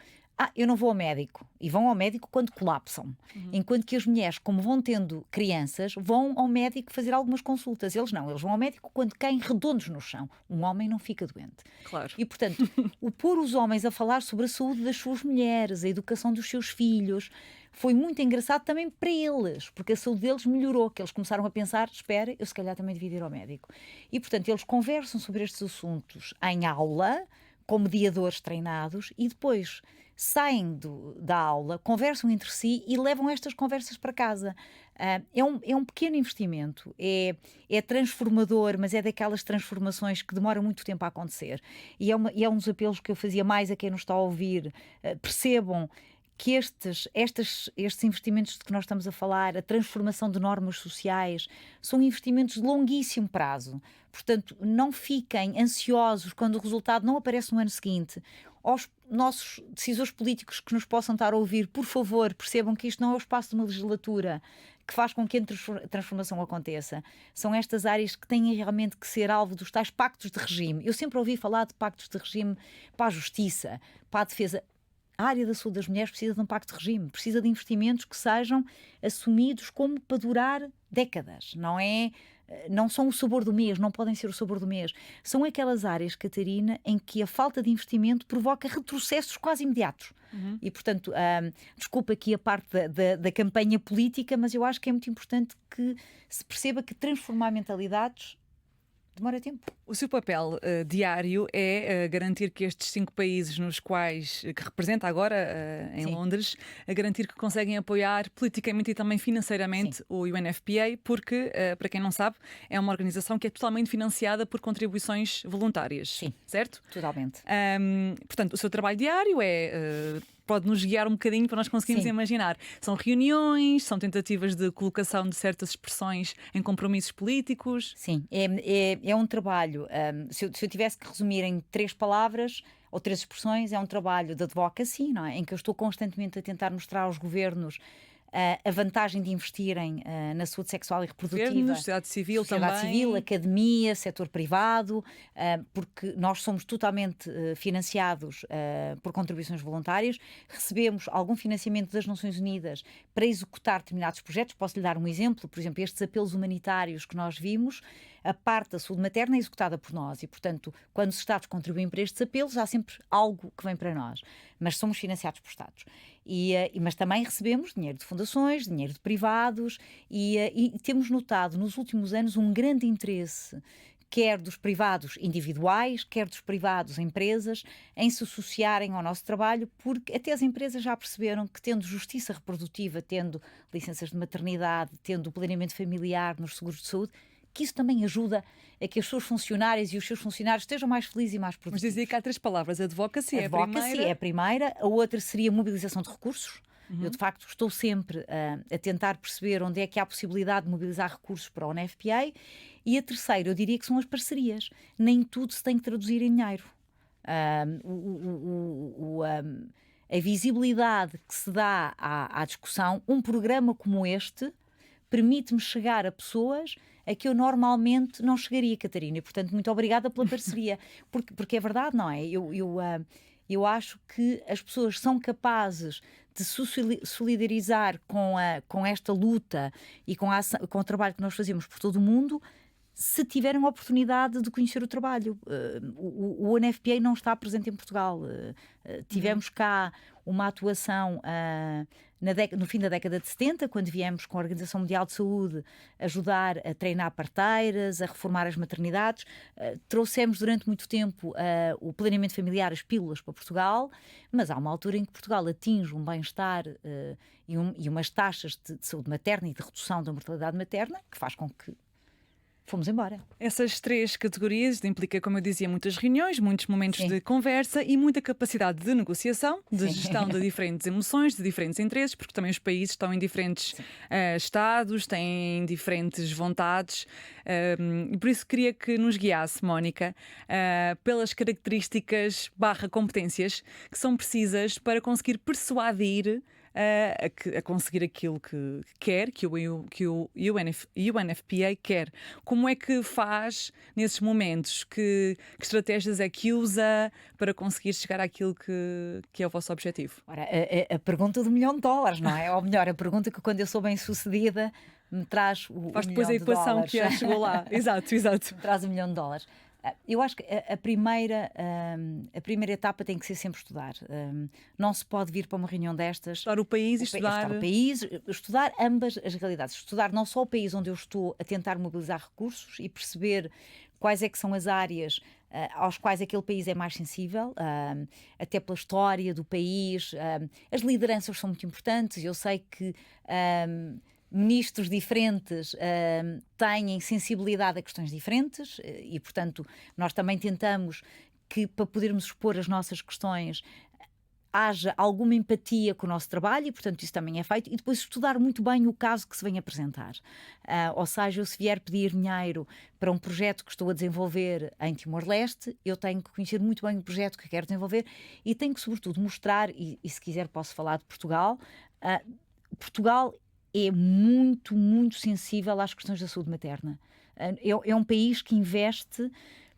eu não vou ao médico. E vão ao médico quando colapsam. Enquanto que as mulheres, como vão tendo crianças, vão ao médico fazer algumas consultas. Eles não, eles vão ao médico quando caem redondos no chão. Um homem não fica doente. Claro. E, portanto, o pôr os homens a falar sobre a saúde das suas mulheres, a educação dos seus filhos, foi muito engraçado também para eles, porque a saúde deles melhorou, que eles começaram a pensar: espera, eu se calhar também devia ir ao médico. E, portanto, eles conversam sobre estes assuntos em aula, com mediadores treinados, e depois saem da aula, conversam entre si e levam estas conversas para casa. É um pequeno investimento, é transformador, mas é daquelas transformações que demoram muito tempo a acontecer. E é um dos apelos que eu fazia mais a quem nos está a ouvir: percebam que estes investimentos de que nós estamos a falar, a transformação de normas sociais, são investimentos de longuíssimo prazo. Portanto, não fiquem ansiosos quando o resultado não aparece no ano seguinte. Aos nossos decisores políticos que nos possam estar a ouvir, por favor, percebam que isto não é o espaço de uma legislatura que faz com que a transformação aconteça. São estas áreas que têm realmente que ser alvo dos tais pactos de regime. Eu sempre ouvi falar de pactos de regime para a justiça, para a defesa. A área da saúde das mulheres precisa de um pacto de regime, precisa de investimentos que sejam assumidos como para durar décadas. Não são o sabor do mês, não podem ser o sabor do mês. São aquelas áreas, Catarina, em que a falta de investimento provoca retrocessos quase imediatos. E, portanto, desculpa aqui a parte da campanha política, mas eu acho que é muito importante que se perceba que transformar mentalidades demora tempo. O seu papel diário é garantir que estes 5 países nos quais, que representa agora em Sim. Londres, a garantir que conseguem apoiar politicamente e também financeiramente Sim. o UNFPA, porque, para quem não sabe, é uma organização que é totalmente financiada por contribuições voluntárias. Sim. Certo? Totalmente. Portanto, o seu trabalho diário é... pode-nos guiar um bocadinho para nós conseguirmos Sim. imaginar. São reuniões, são tentativas de colocação de certas expressões em compromissos políticos. Sim, é um trabalho, se eu tivesse que resumir em 3 palavras ou 3 expressões, é um trabalho de advocacy, não é? Em que eu estou constantemente a tentar mostrar aos governos a vantagem de investirem na saúde sexual e reprodutiva. Governos, sociedade civil Sociedade também. civil, academia, setor privado, porque nós somos totalmente financiados por contribuições voluntárias, recebemos algum financiamento das Nações Unidas para executar determinados projetos. Posso lhe dar um exemplo, por exemplo, estes apelos humanitários que nós vimos, a parte da saúde materna é executada por nós e, portanto, quando os Estados contribuem para estes apelos, há sempre algo que vem para nós, mas somos financiados por Estados. Mas também recebemos dinheiro de fundações, dinheiro de privados e temos notado nos últimos anos um grande interesse, quer dos privados individuais, quer dos privados empresas, em se associarem ao nosso trabalho, porque até as empresas já perceberam que, tendo justiça reprodutiva, tendo licenças de maternidade, tendo planeamento familiar nos seguros de saúde, que isso também ajuda a que as suas funcionárias e os seus funcionários estejam mais felizes e mais Mas produtivos. dizia que há 3 palavras. Advocacy é a Advocacy primeira. é a primeira, a outra seria mobilização de recursos. Eu, de facto, estou sempre a tentar perceber onde é que há possibilidade de mobilizar recursos para a UNFPA. E a terceira, eu diria que são as parcerias. Nem tudo se tem que traduzir em dinheiro. A visibilidade que se dá à discussão, um programa como este permite-me chegar a pessoas a que eu normalmente não chegaria, Catarina. E, portanto, muito obrigada pela parceria. Porque é verdade, não é? Eu acho que as pessoas são capazes de se solidarizar com esta luta e com o trabalho que nós fazemos por todo o mundo, se tiverem a oportunidade de conhecer o trabalho. O UNFPA não está presente em Portugal. Tivemos cá uma atuação no fim da década de 70, quando viemos com a Organização Mundial de Saúde ajudar a treinar parteiras, a reformar as maternidades. Trouxemos durante muito tempo o planeamento familiar, as pílulas para Portugal, mas há uma altura em que Portugal atinge um bem-estar e umas taxas de saúde materna e de redução da mortalidade materna que faz com que fomos embora. Essas 3 categorias implica, como eu dizia, muitas reuniões, muitos momentos Sim. de conversa e muita capacidade de negociação, de Sim. gestão de diferentes emoções, de diferentes interesses, porque também os países estão em diferentes estados, têm diferentes vontades. E por isso queria que nos guiasse, Mónica, pelas características / competências que são precisas para conseguir persuadir a conseguir aquilo que quer, que o UNFPA quer. Como é que faz nesses momentos? Que estratégias é que usa para conseguir chegar àquilo que é o vosso objetivo? Ora, a pergunta do $1 milhão, não é? Ou melhor, a pergunta que quando eu sou bem sucedida me traz o Faz $1 depois a milhão. equação que já chegou lá. Exato. Me traz $1 milhão. Eu acho que a primeira etapa tem que ser sempre estudar. Não se pode vir para uma reunião destas. Estudar o país e estudar o país, estudar ambas as realidades. Estudar não só o país onde eu estou a tentar mobilizar recursos e perceber quais é que são as áreas aos quais aquele país é mais sensível, até pela história do país. As lideranças são muito importantes. Eu sei que ministros diferentes têm sensibilidade a questões diferentes e, portanto, nós também tentamos que, para podermos expor as nossas questões, haja alguma empatia com o nosso trabalho e, portanto, isso também é feito. E depois estudar muito bem o caso que se vem apresentar. Ou seja, eu se vier pedir dinheiro para um projeto que estou a desenvolver em Timor-Leste, eu tenho que conhecer muito bem o projeto que quero desenvolver e tenho que, sobretudo, mostrar, e se quiser posso falar de Portugal, Portugal é muito, muito sensível às questões da saúde materna. É um país que investe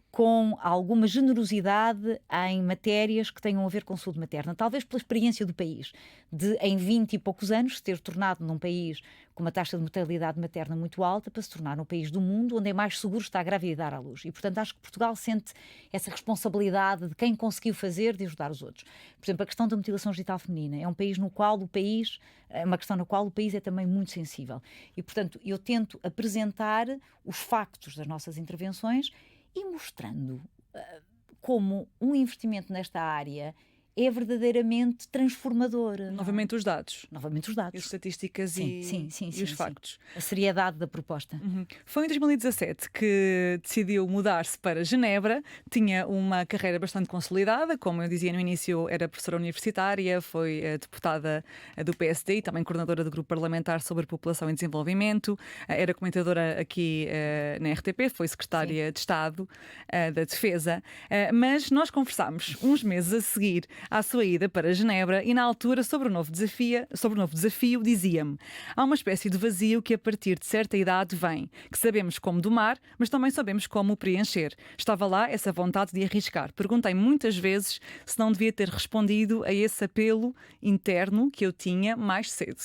com alguma generosidade em matérias que tenham a ver com saúde materna. Talvez pela experiência do país, de em 20 e poucos anos se ter tornado num país com uma taxa de mortalidade materna muito alta para se tornar um país do mundo onde é mais seguro estar grávida e dar à luz. E, portanto, acho que Portugal sente essa responsabilidade de quem conseguiu fazer de ajudar os outros. Por exemplo, a questão da mutilação genital feminina é um país no qual é uma questão na qual o país é também muito sensível. E, portanto, eu tento apresentar os factos das nossas intervenções e mostrando como um investimento nesta área é verdadeiramente transformador. Novamente os dados. Novamente os dados. As estatísticas e os factos. A seriedade da proposta. Foi em 2017 que decidiu mudar-se para Genebra. Tinha uma carreira bastante consolidada. Como eu dizia no início, era professora universitária, foi deputada do PSD e também coordenadora do grupo parlamentar sobre população e desenvolvimento. Era comentadora aqui na RTP, foi secretária de Estado da Defesa. Mas nós conversámos uns meses a seguir à sua ida para Genebra e na altura sobre o novo desafio dizia-me: há uma espécie de vazio que a partir de certa idade vem, que sabemos como domar, mas também sabemos como o preencher. Estava lá essa vontade de arriscar. Perguntei muitas vezes se não devia ter respondido a esse apelo interno que eu tinha mais cedo.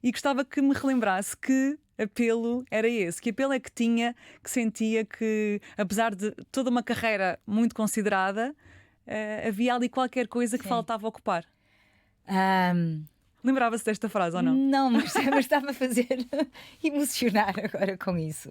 E gostava que me relembrasse que apelo era esse, que apelo é que tinha, que sentia que, apesar de toda uma carreira muito considerada, havia ali qualquer coisa que faltava ocupar. Lembrava-se desta frase ou não? Não, mas estava a fazer emocionar agora com isso.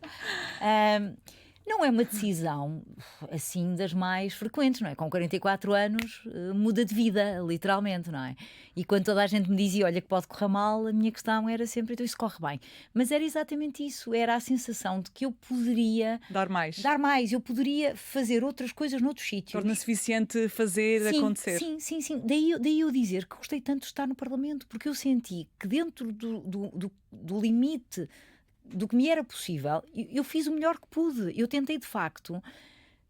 Não é uma decisão assim das mais frequentes, não é? Com 44 anos muda de vida, literalmente, não é? E quando toda a gente me dizia, olha que pode correr mal, a minha questão era sempre, então isso corre bem. Mas era exatamente isso, era a sensação de que eu poderia dar mais, eu poderia fazer outras coisas noutros sítios. Torna-se suficiente fazer acontecer. Sim. Daí eu dizer que gostei tanto de estar no Parlamento, porque eu senti que dentro do limite do que me era possível, eu fiz o melhor que pude. Eu tentei, de facto,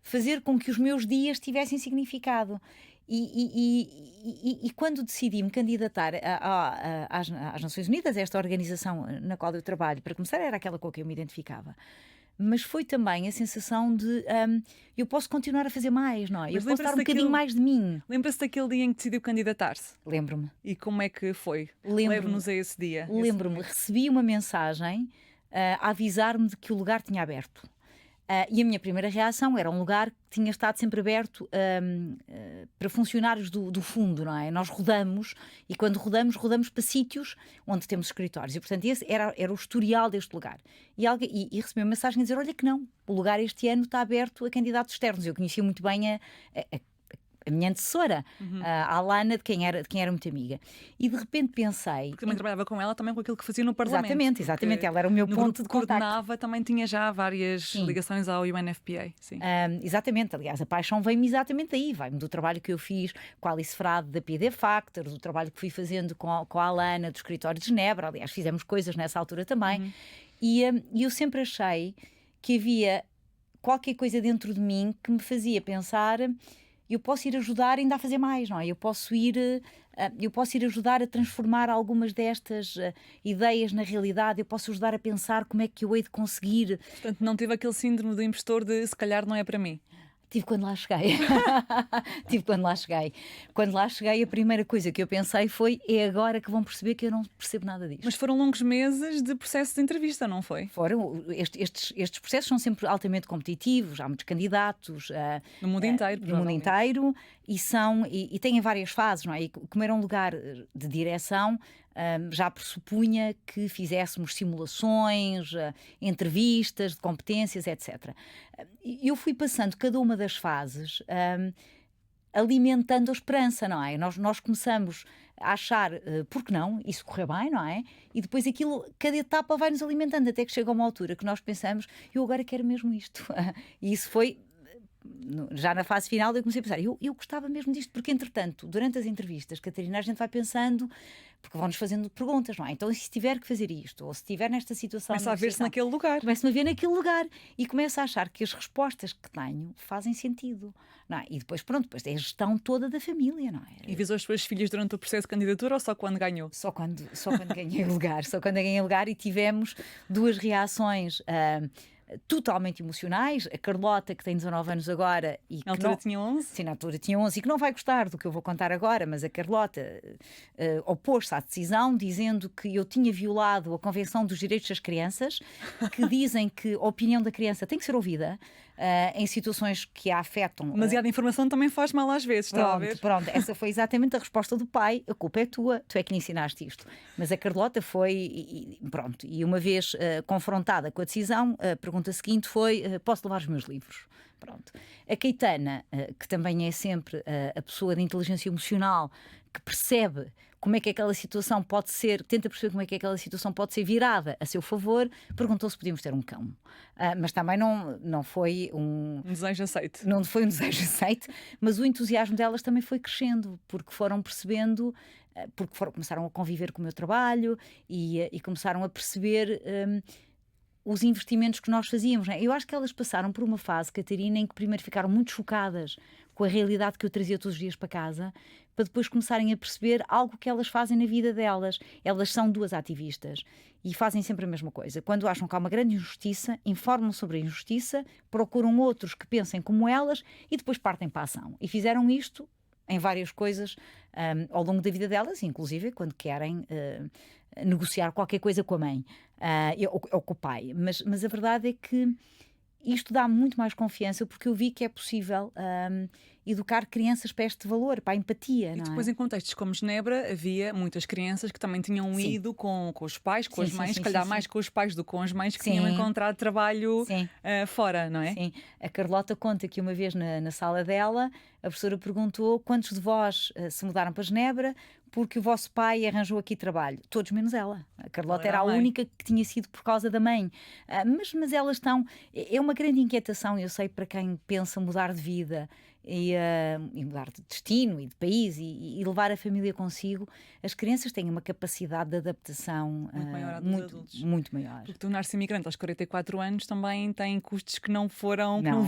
fazer com que os meus dias tivessem significado. E quando decidi me candidatar às Nações Unidas, esta organização na qual eu trabalho, para começar, era aquela com a que eu me identificava. Mas foi também a sensação de eu posso continuar a fazer mais, não é? Eu posso dar um bocadinho mais de mim. Lembra-se daquele dia em que decidiu candidatar-se? Lembro-me. E como é que foi? Leve-nos a esse dia. Lembro-me. Recebi uma mensagem a avisar-me de que o lugar tinha aberto. E a minha primeira reação era um lugar que tinha estado sempre aberto para funcionários do fundo, não é? Nós rodamos e quando rodamos para sítios onde temos escritórios. E, portanto, esse era o historial deste lugar. E recebi uma mensagem a dizer, olha que não, o lugar este ano está aberto a candidatos externos. Eu conhecia muito bem a minha antecessora, a Alana, de quem era muito amiga. E de repente pensei... Porque também trabalhava com ela, também com aquilo que fazia no Parlamento. Exatamente. Ela era o meu ponto de contacto. Coordenava, também tinha já várias ligações ao UNFPA. Sim. Exatamente. Aliás, a paixão veio-me exatamente daí. Vai-me do trabalho que eu fiz com a Alice Frade da PD Factor, do trabalho que fui fazendo com a Alana do escritório de Genebra. Aliás, fizemos coisas nessa altura também. E eu sempre achei que havia qualquer coisa dentro de mim que me fazia pensar... eu posso ir ajudar ainda a fazer mais, não é? Eu posso ir ajudar a transformar algumas destas ideias na realidade, eu posso ajudar a pensar como é que eu hei de conseguir. Portanto, não tive aquele síndrome do impostor de se calhar não é para mim. Tive quando lá cheguei. Quando lá cheguei, a primeira coisa que eu pensei foi: é agora que vão perceber que eu não percebo nada disto. Mas foram longos meses de processo de entrevista, não foi? Foram. Estes processos são sempre altamente competitivos, há muitos candidatos. No mundo inteiro, no mundo inteiro, e têm várias fases, não é? E como era um lugar de direção, já pressupunha que fizéssemos simulações, entrevistas de competências, etc. Eu fui passando cada uma das fases alimentando a esperança, não é? Nós começamos a achar, por que não, isso correr bem, não é? E depois aquilo, cada etapa vai nos alimentando, até que chega a uma altura que nós pensamos, eu agora quero mesmo isto. E isso foi já na fase final eu comecei a pensar, eu gostava mesmo disto, porque entretanto, durante as entrevistas, Catarina, a gente vai pensando, porque vão-nos fazendo perguntas, não é? Então, se tiver que fazer isto, ou se estiver nesta situação... Começa a ver-se naquele lugar. Começo-me a ver naquele lugar e começo a achar que as respostas que tenho fazem sentido, não é? E depois, pronto, depois é a gestão toda da família, não é? E visou as suas filhas durante o processo de candidatura ou só quando ganhou? Só quando ganhei o lugar, só quando ganhei o lugar, e tivemos duas reações totalmente emocionais. A Carlota, que tem 19 anos agora e na altura tinha 11? Sim, na altura tinha 11 e que não vai gostar do que eu vou contar agora, mas a Carlota opôs-se à decisão, dizendo que eu tinha violado a Convenção dos Direitos das Crianças, que dizem que a opinião da criança tem que ser ouvida em situações que a afetam. Demasiada informação também faz mal às vezes, está a ver? Pronto, essa foi exatamente a resposta do pai. A culpa é tua, tu é que lhe ensinaste isto. Mas a Carlota foi, pronto, e uma vez confrontada com a decisão, a pergunta seguinte foi: posso levar os meus livros? Pronto. A Caetana, que também é sempre a pessoa de inteligência emocional, que percebe como é que aquela situação pode ser, tenta perceber como é que aquela situação pode ser virada a seu favor, perguntou se podíamos ter um cão. Mas também não foi um desejo aceito. Não foi um desejo aceito, mas o entusiasmo delas também foi crescendo, porque foram percebendo, começaram a conviver com o meu trabalho e começaram a perceber os investimentos que nós fazíamos, não é? Eu acho que elas passaram por uma fase, Catarina, em que primeiro ficaram muito chocadas com a realidade que eu trazia todos os dias para casa, para depois começarem a perceber algo que elas fazem na vida delas. Elas são duas ativistas e fazem sempre a mesma coisa. Quando acham que há uma grande injustiça, informam sobre a injustiça, procuram outros que pensem como elas e depois partem para a ação. E fizeram isto em várias coisas ao longo da vida delas, inclusive quando querem negociar qualquer coisa com a mãe ou com o pai. Mas a verdade é que isto dá muito mais confiança, porque eu vi que é possível educar crianças para este valor, para a empatia. E depois, em contextos como Genebra, havia muitas crianças que também tinham ido com os pais, com as mães, se calhar mais com os pais do que com as mães, que tinham encontrado trabalho fora, não é? Sim. A Carlota conta que uma vez na sala dela, a professora perguntou quantos de vós se mudaram para Genebra porque o vosso pai arranjou aqui trabalho. Todos menos ela. A Carlota era a única que tinha sido por causa da mãe. Mas elas estão... É uma grande inquietação, eu sei, para quem pensa mudar de vida e mudar de destino e de país e levar a família consigo. As crianças têm uma capacidade de adaptação muito maior à dos adultos. Muito maior. Porque tornar-se imigrante aos 44 anos também tem custos que não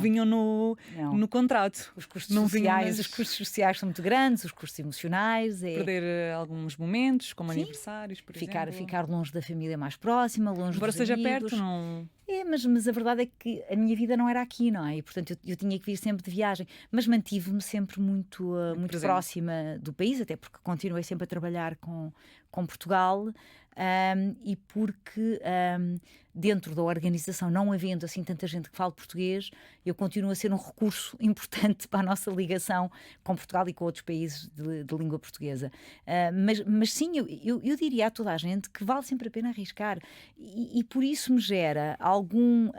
vinham no contrato. Os custos sociais, os custos sociais são muito grandes, os custos emocionais. Perder alguns momentos, como aniversários, por exemplo. Ficar longe da família mais próxima, longe Embora dos seja amigos. perto, não... Mas a verdade é que a minha vida não era aqui, não é? E, portanto, eu tinha que vir sempre de viagem. Mas mantive-me sempre muito próxima do país, até porque continuei sempre a trabalhar com Portugal e porque dentro da organização, não havendo assim tanta gente que fale português, eu continuo a ser um recurso importante para a nossa ligação com Portugal e com outros países de língua portuguesa. Mas sim, eu diria a toda a gente que vale sempre a pena arriscar e por isso me gera algum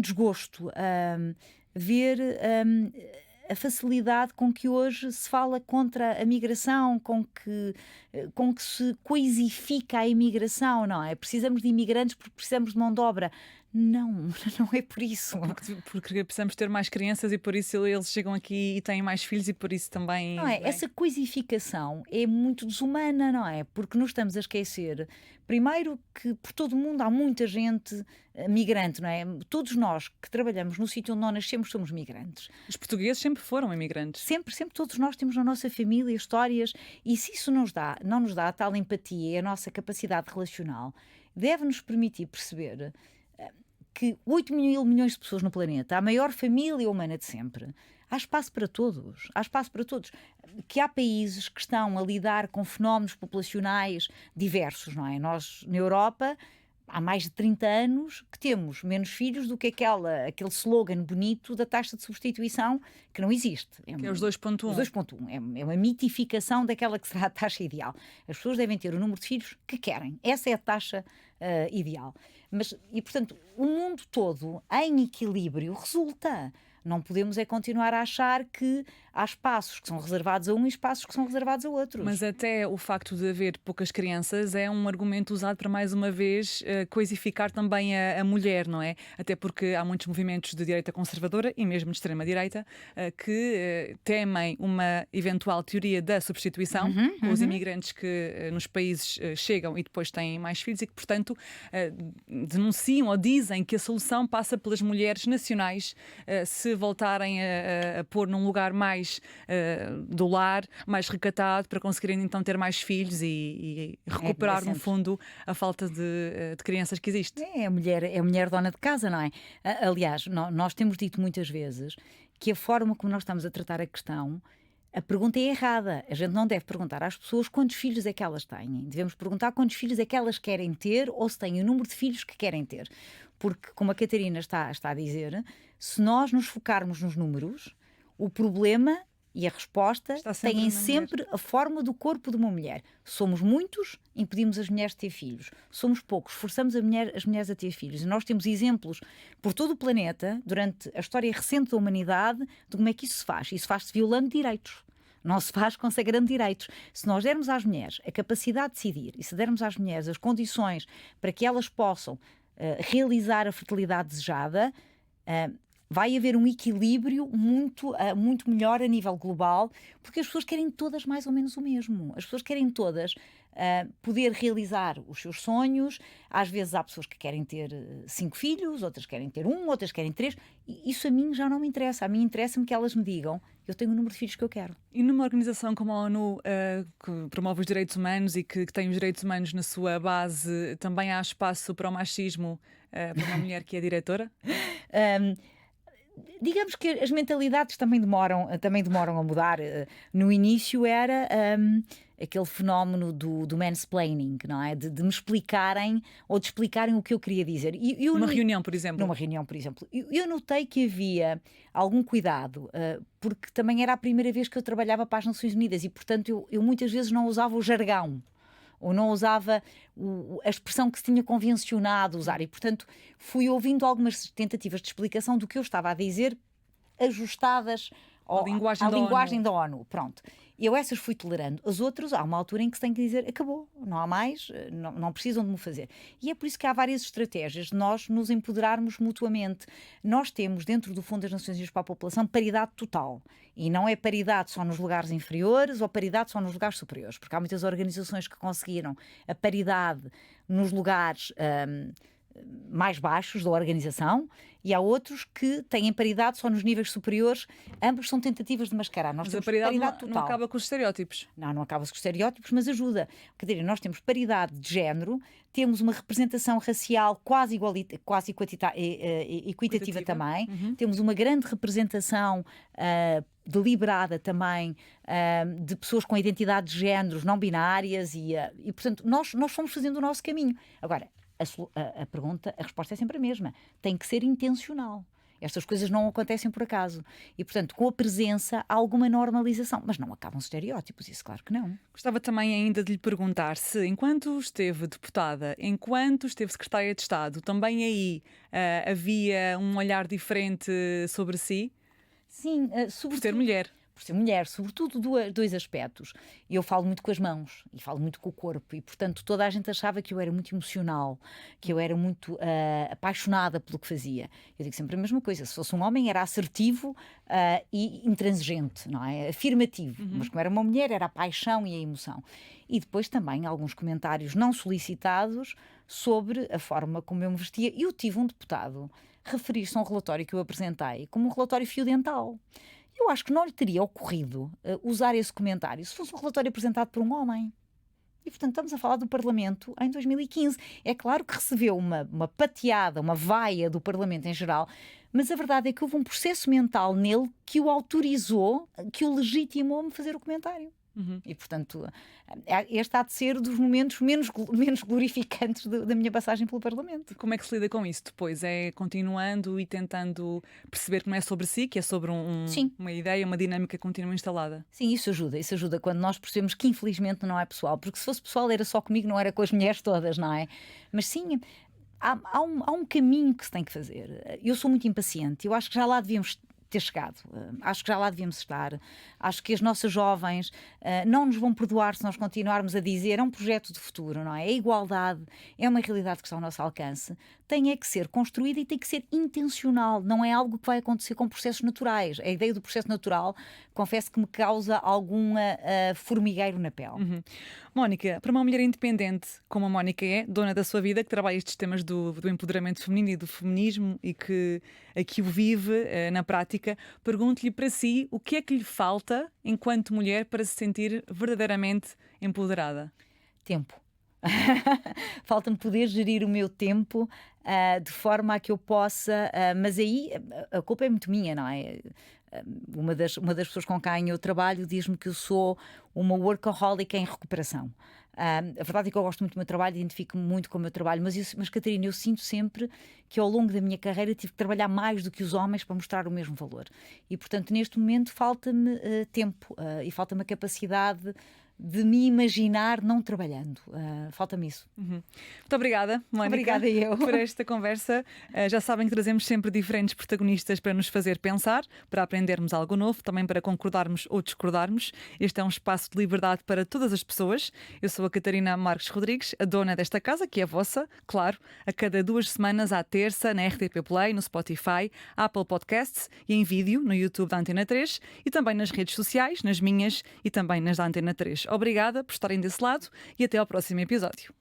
desgosto ver a facilidade com que hoje se fala contra a migração, com que se coisifica a imigração, não é? Precisamos de imigrantes porque precisamos de mão de obra. Não é por isso. Porque precisamos ter mais crianças e por isso eles chegam aqui e têm mais filhos e por isso também... Não é? Essa coisificação é muito desumana, não é? Porque nos estamos a esquecer, primeiro, que por todo o mundo há muita gente migrante, não é? Todos nós que trabalhamos no sítio onde nós nascemos somos migrantes. Os portugueses sempre foram imigrantes. Sempre todos nós temos na nossa família histórias e se isso não nos dá a tal empatia e a nossa capacidade relacional, deve-nos permitir perceber que 8 mil milhões de pessoas no planeta, a maior família humana de sempre, há espaço para todos. Que há países que estão a lidar com fenómenos populacionais diversos, não é? Nós, na Europa, há mais de 30 anos que temos menos filhos do que aquele slogan bonito da taxa de substituição que não existe. Que é os 2.1. Os 2.1. É uma mitificação daquela que será a taxa ideal. As pessoas devem ter o número de filhos que querem. Essa é a taxa ideal. E, portanto, o mundo todo em equilíbrio resulta. Não podemos é continuar a achar que há espaços que são reservados a um e espaços que são reservados a outros. Mas até o facto de haver poucas crianças é um argumento usado para, mais uma vez, coisificar também a mulher, não é? Até porque há muitos movimentos de direita conservadora e mesmo de extrema-direita que temem uma eventual teoria da substituição com os imigrantes que nos países chegam e depois têm mais filhos e que, portanto, denunciam ou dizem que a solução passa pelas mulheres nacionais se voltarem a pôr num lugar mais do lar, mais recatado, para conseguirem então ter mais filhos e recuperar, no fundo, a falta de crianças que existe. É a mulher dona de casa, não é? Aliás, nós temos dito muitas vezes que a forma como nós estamos a tratar a questão, a pergunta é errada. A gente não deve perguntar às pessoas quantos filhos é que elas têm. Devemos perguntar quantos filhos é que elas querem ter ou se têm o número de filhos que querem ter. Porque, como a Catarina está a dizer, se nós nos focarmos nos números, o problema e a resposta têm sempre a forma do corpo de uma mulher. Somos muitos, impedimos as mulheres de ter filhos. Somos poucos, forçamos as mulheres a ter filhos. E nós temos exemplos por todo o planeta, durante a história recente da humanidade, de como é que isso se faz. Isso faz-se violando direitos. Não se faz consagrando direitos. Se nós dermos às mulheres a capacidade de decidir e se dermos às mulheres as condições para que elas possam realizar a fertilidade desejada, vai haver um equilíbrio muito melhor a nível global, porque as pessoas querem todas mais ou menos o mesmo. As pessoas querem todas poder realizar os seus sonhos. Às vezes há pessoas que querem ter 5 filhos, outras querem ter 1, outras querem 3. Isso a mim já não me interessa. A mim interessa-me que elas me digam: eu tenho o número de filhos que eu quero. E numa organização como a ONU, que promove os direitos humanos e que tem os direitos humanos na sua base, também há espaço para o machismo para uma mulher que é diretora? Digamos que as mentalidades também demoram a mudar. No início era aquele fenómeno do mansplaining, não é? De me explicarem ou de explicarem o que eu queria dizer. Numa reunião, por exemplo. Numa reunião, por exemplo. Eu notei que havia algum cuidado, porque também era a primeira vez que eu trabalhava para as Nações Unidas e, portanto, eu muitas vezes não usava o jargão. Ou não usava a expressão que se tinha convencionado usar. E, portanto, fui ouvindo algumas tentativas de explicação do que eu estava a dizer, ajustadas à linguagem da ONU. Pronto. Eu essas fui tolerando. As outras, há uma altura em que se tem que dizer: acabou, não há mais, não precisam de me fazer. E é por isso que há várias estratégias de nós nos empoderarmos mutuamente. Nós temos, dentro do Fundo das Nações Unidas para a População, paridade total. E não é paridade só nos lugares inferiores ou paridade só nos lugares superiores, porque há muitas organizações que conseguiram a paridade nos lugares mais baixos da organização e há outros que têm paridade só nos níveis superiores. Ambos são tentativas de mascarar. Nós mas temos a paridade total. Não acaba com os estereótipos. Não acaba com os estereótipos, mas ajuda. Quer dizer, nós temos paridade de género, temos uma representação racial quase equitativa também, temos uma grande representação deliberada também de pessoas com identidade de géneros não binárias e portanto, nós fomos fazendo o nosso caminho. Agora, a resposta é sempre a mesma. Tem que ser intencional. Estas coisas não acontecem por acaso. E, portanto, com a presença há alguma normalização. Mas não acabam estereótipos, isso claro que não. Gostava também ainda de lhe perguntar se, enquanto esteve deputada, enquanto esteve secretária de Estado, também aí havia um olhar diferente sobre si? Sim, por ser mulher. Por ser mulher, sobretudo dois aspectos. Eu falo muito com as mãos e falo muito com o corpo e, portanto, toda a gente achava que eu era muito emocional, que eu era muito apaixonada pelo que fazia. Eu digo sempre a mesma coisa: se fosse um homem era assertivo e intransigente, não é? Afirmativo. Mas como era uma mulher, era a paixão e a emoção. E depois também alguns comentários não solicitados sobre a forma como eu me vestia. Eu tive um deputado referir-se a um relatório que eu apresentei como um relatório fio dental. Eu acho que não lhe teria ocorrido usar esse comentário se fosse um relatório apresentado por um homem. E, portanto, estamos a falar do Parlamento em 2015. É claro que recebeu uma pateada, uma vaia do Parlamento em geral, mas a verdade é que houve um processo mental nele que o autorizou, que o legitimou a fazer o comentário. E, portanto, este há de ser dos momentos menos glorificantes da minha passagem pelo Parlamento. Como é que se lida com isso depois? É continuando e tentando perceber que não é sobre si, que é sobre uma ideia, uma dinâmica que continua instalada? Sim, isso ajuda quando nós percebemos que infelizmente não é pessoal, porque se fosse pessoal era só comigo, não era com as mulheres todas, não é? Mas sim, há um caminho que se tem que fazer. Eu sou muito impaciente, eu acho que já lá devíamos ter chegado. Acho que já lá devíamos estar. Acho que as nossas jovens não nos vão perdoar se nós continuarmos a dizer é um projeto de futuro, não é? A igualdade é uma realidade que está ao nosso alcance. Tem é que ser construída e tem que ser intencional. Não é algo que vai acontecer com processos naturais. A ideia do processo natural, confesso que me causa algum formigueiro na pele. Mónica, para uma mulher independente como a Mónica é, dona da sua vida, que trabalha estes temas do empoderamento feminino e do feminismo e que aqui o vive na prática, pergunto-lhe para si o que é que lhe falta enquanto mulher para se sentir verdadeiramente empoderada? Tempo. Falta-me poder gerir o meu tempo de forma a que eu possa. Mas aí a culpa é muito minha, não é? Uma das pessoas com quem eu trabalho diz-me que eu sou uma workaholic em recuperação. A verdade é que eu gosto muito do meu trabalho, identifico-me muito com o meu trabalho, mas Catarina, eu sinto sempre que ao longo da minha carreira tive que trabalhar mais do que os homens para mostrar o mesmo valor. E, portanto, neste momento falta-me tempo e falta-me a capacidade de me imaginar não trabalhando. Falta-me isso. Muito obrigada, Mónica. Obrigada eu. Por esta conversa. Já sabem que trazemos sempre diferentes protagonistas para nos fazer pensar, para aprendermos algo novo, também para concordarmos ou discordarmos. Este é um espaço de liberdade para todas as pessoas. Eu sou a Catarina Marques Rodrigues, a dona desta casa, que é vossa, claro, a cada 2 semanas, à terça, na RTP Play, no Spotify, Apple Podcasts e em vídeo no YouTube da Antena 3 e também nas redes sociais, nas minhas e também nas da Antena 3. Obrigada por estarem desse lado e até ao próximo episódio.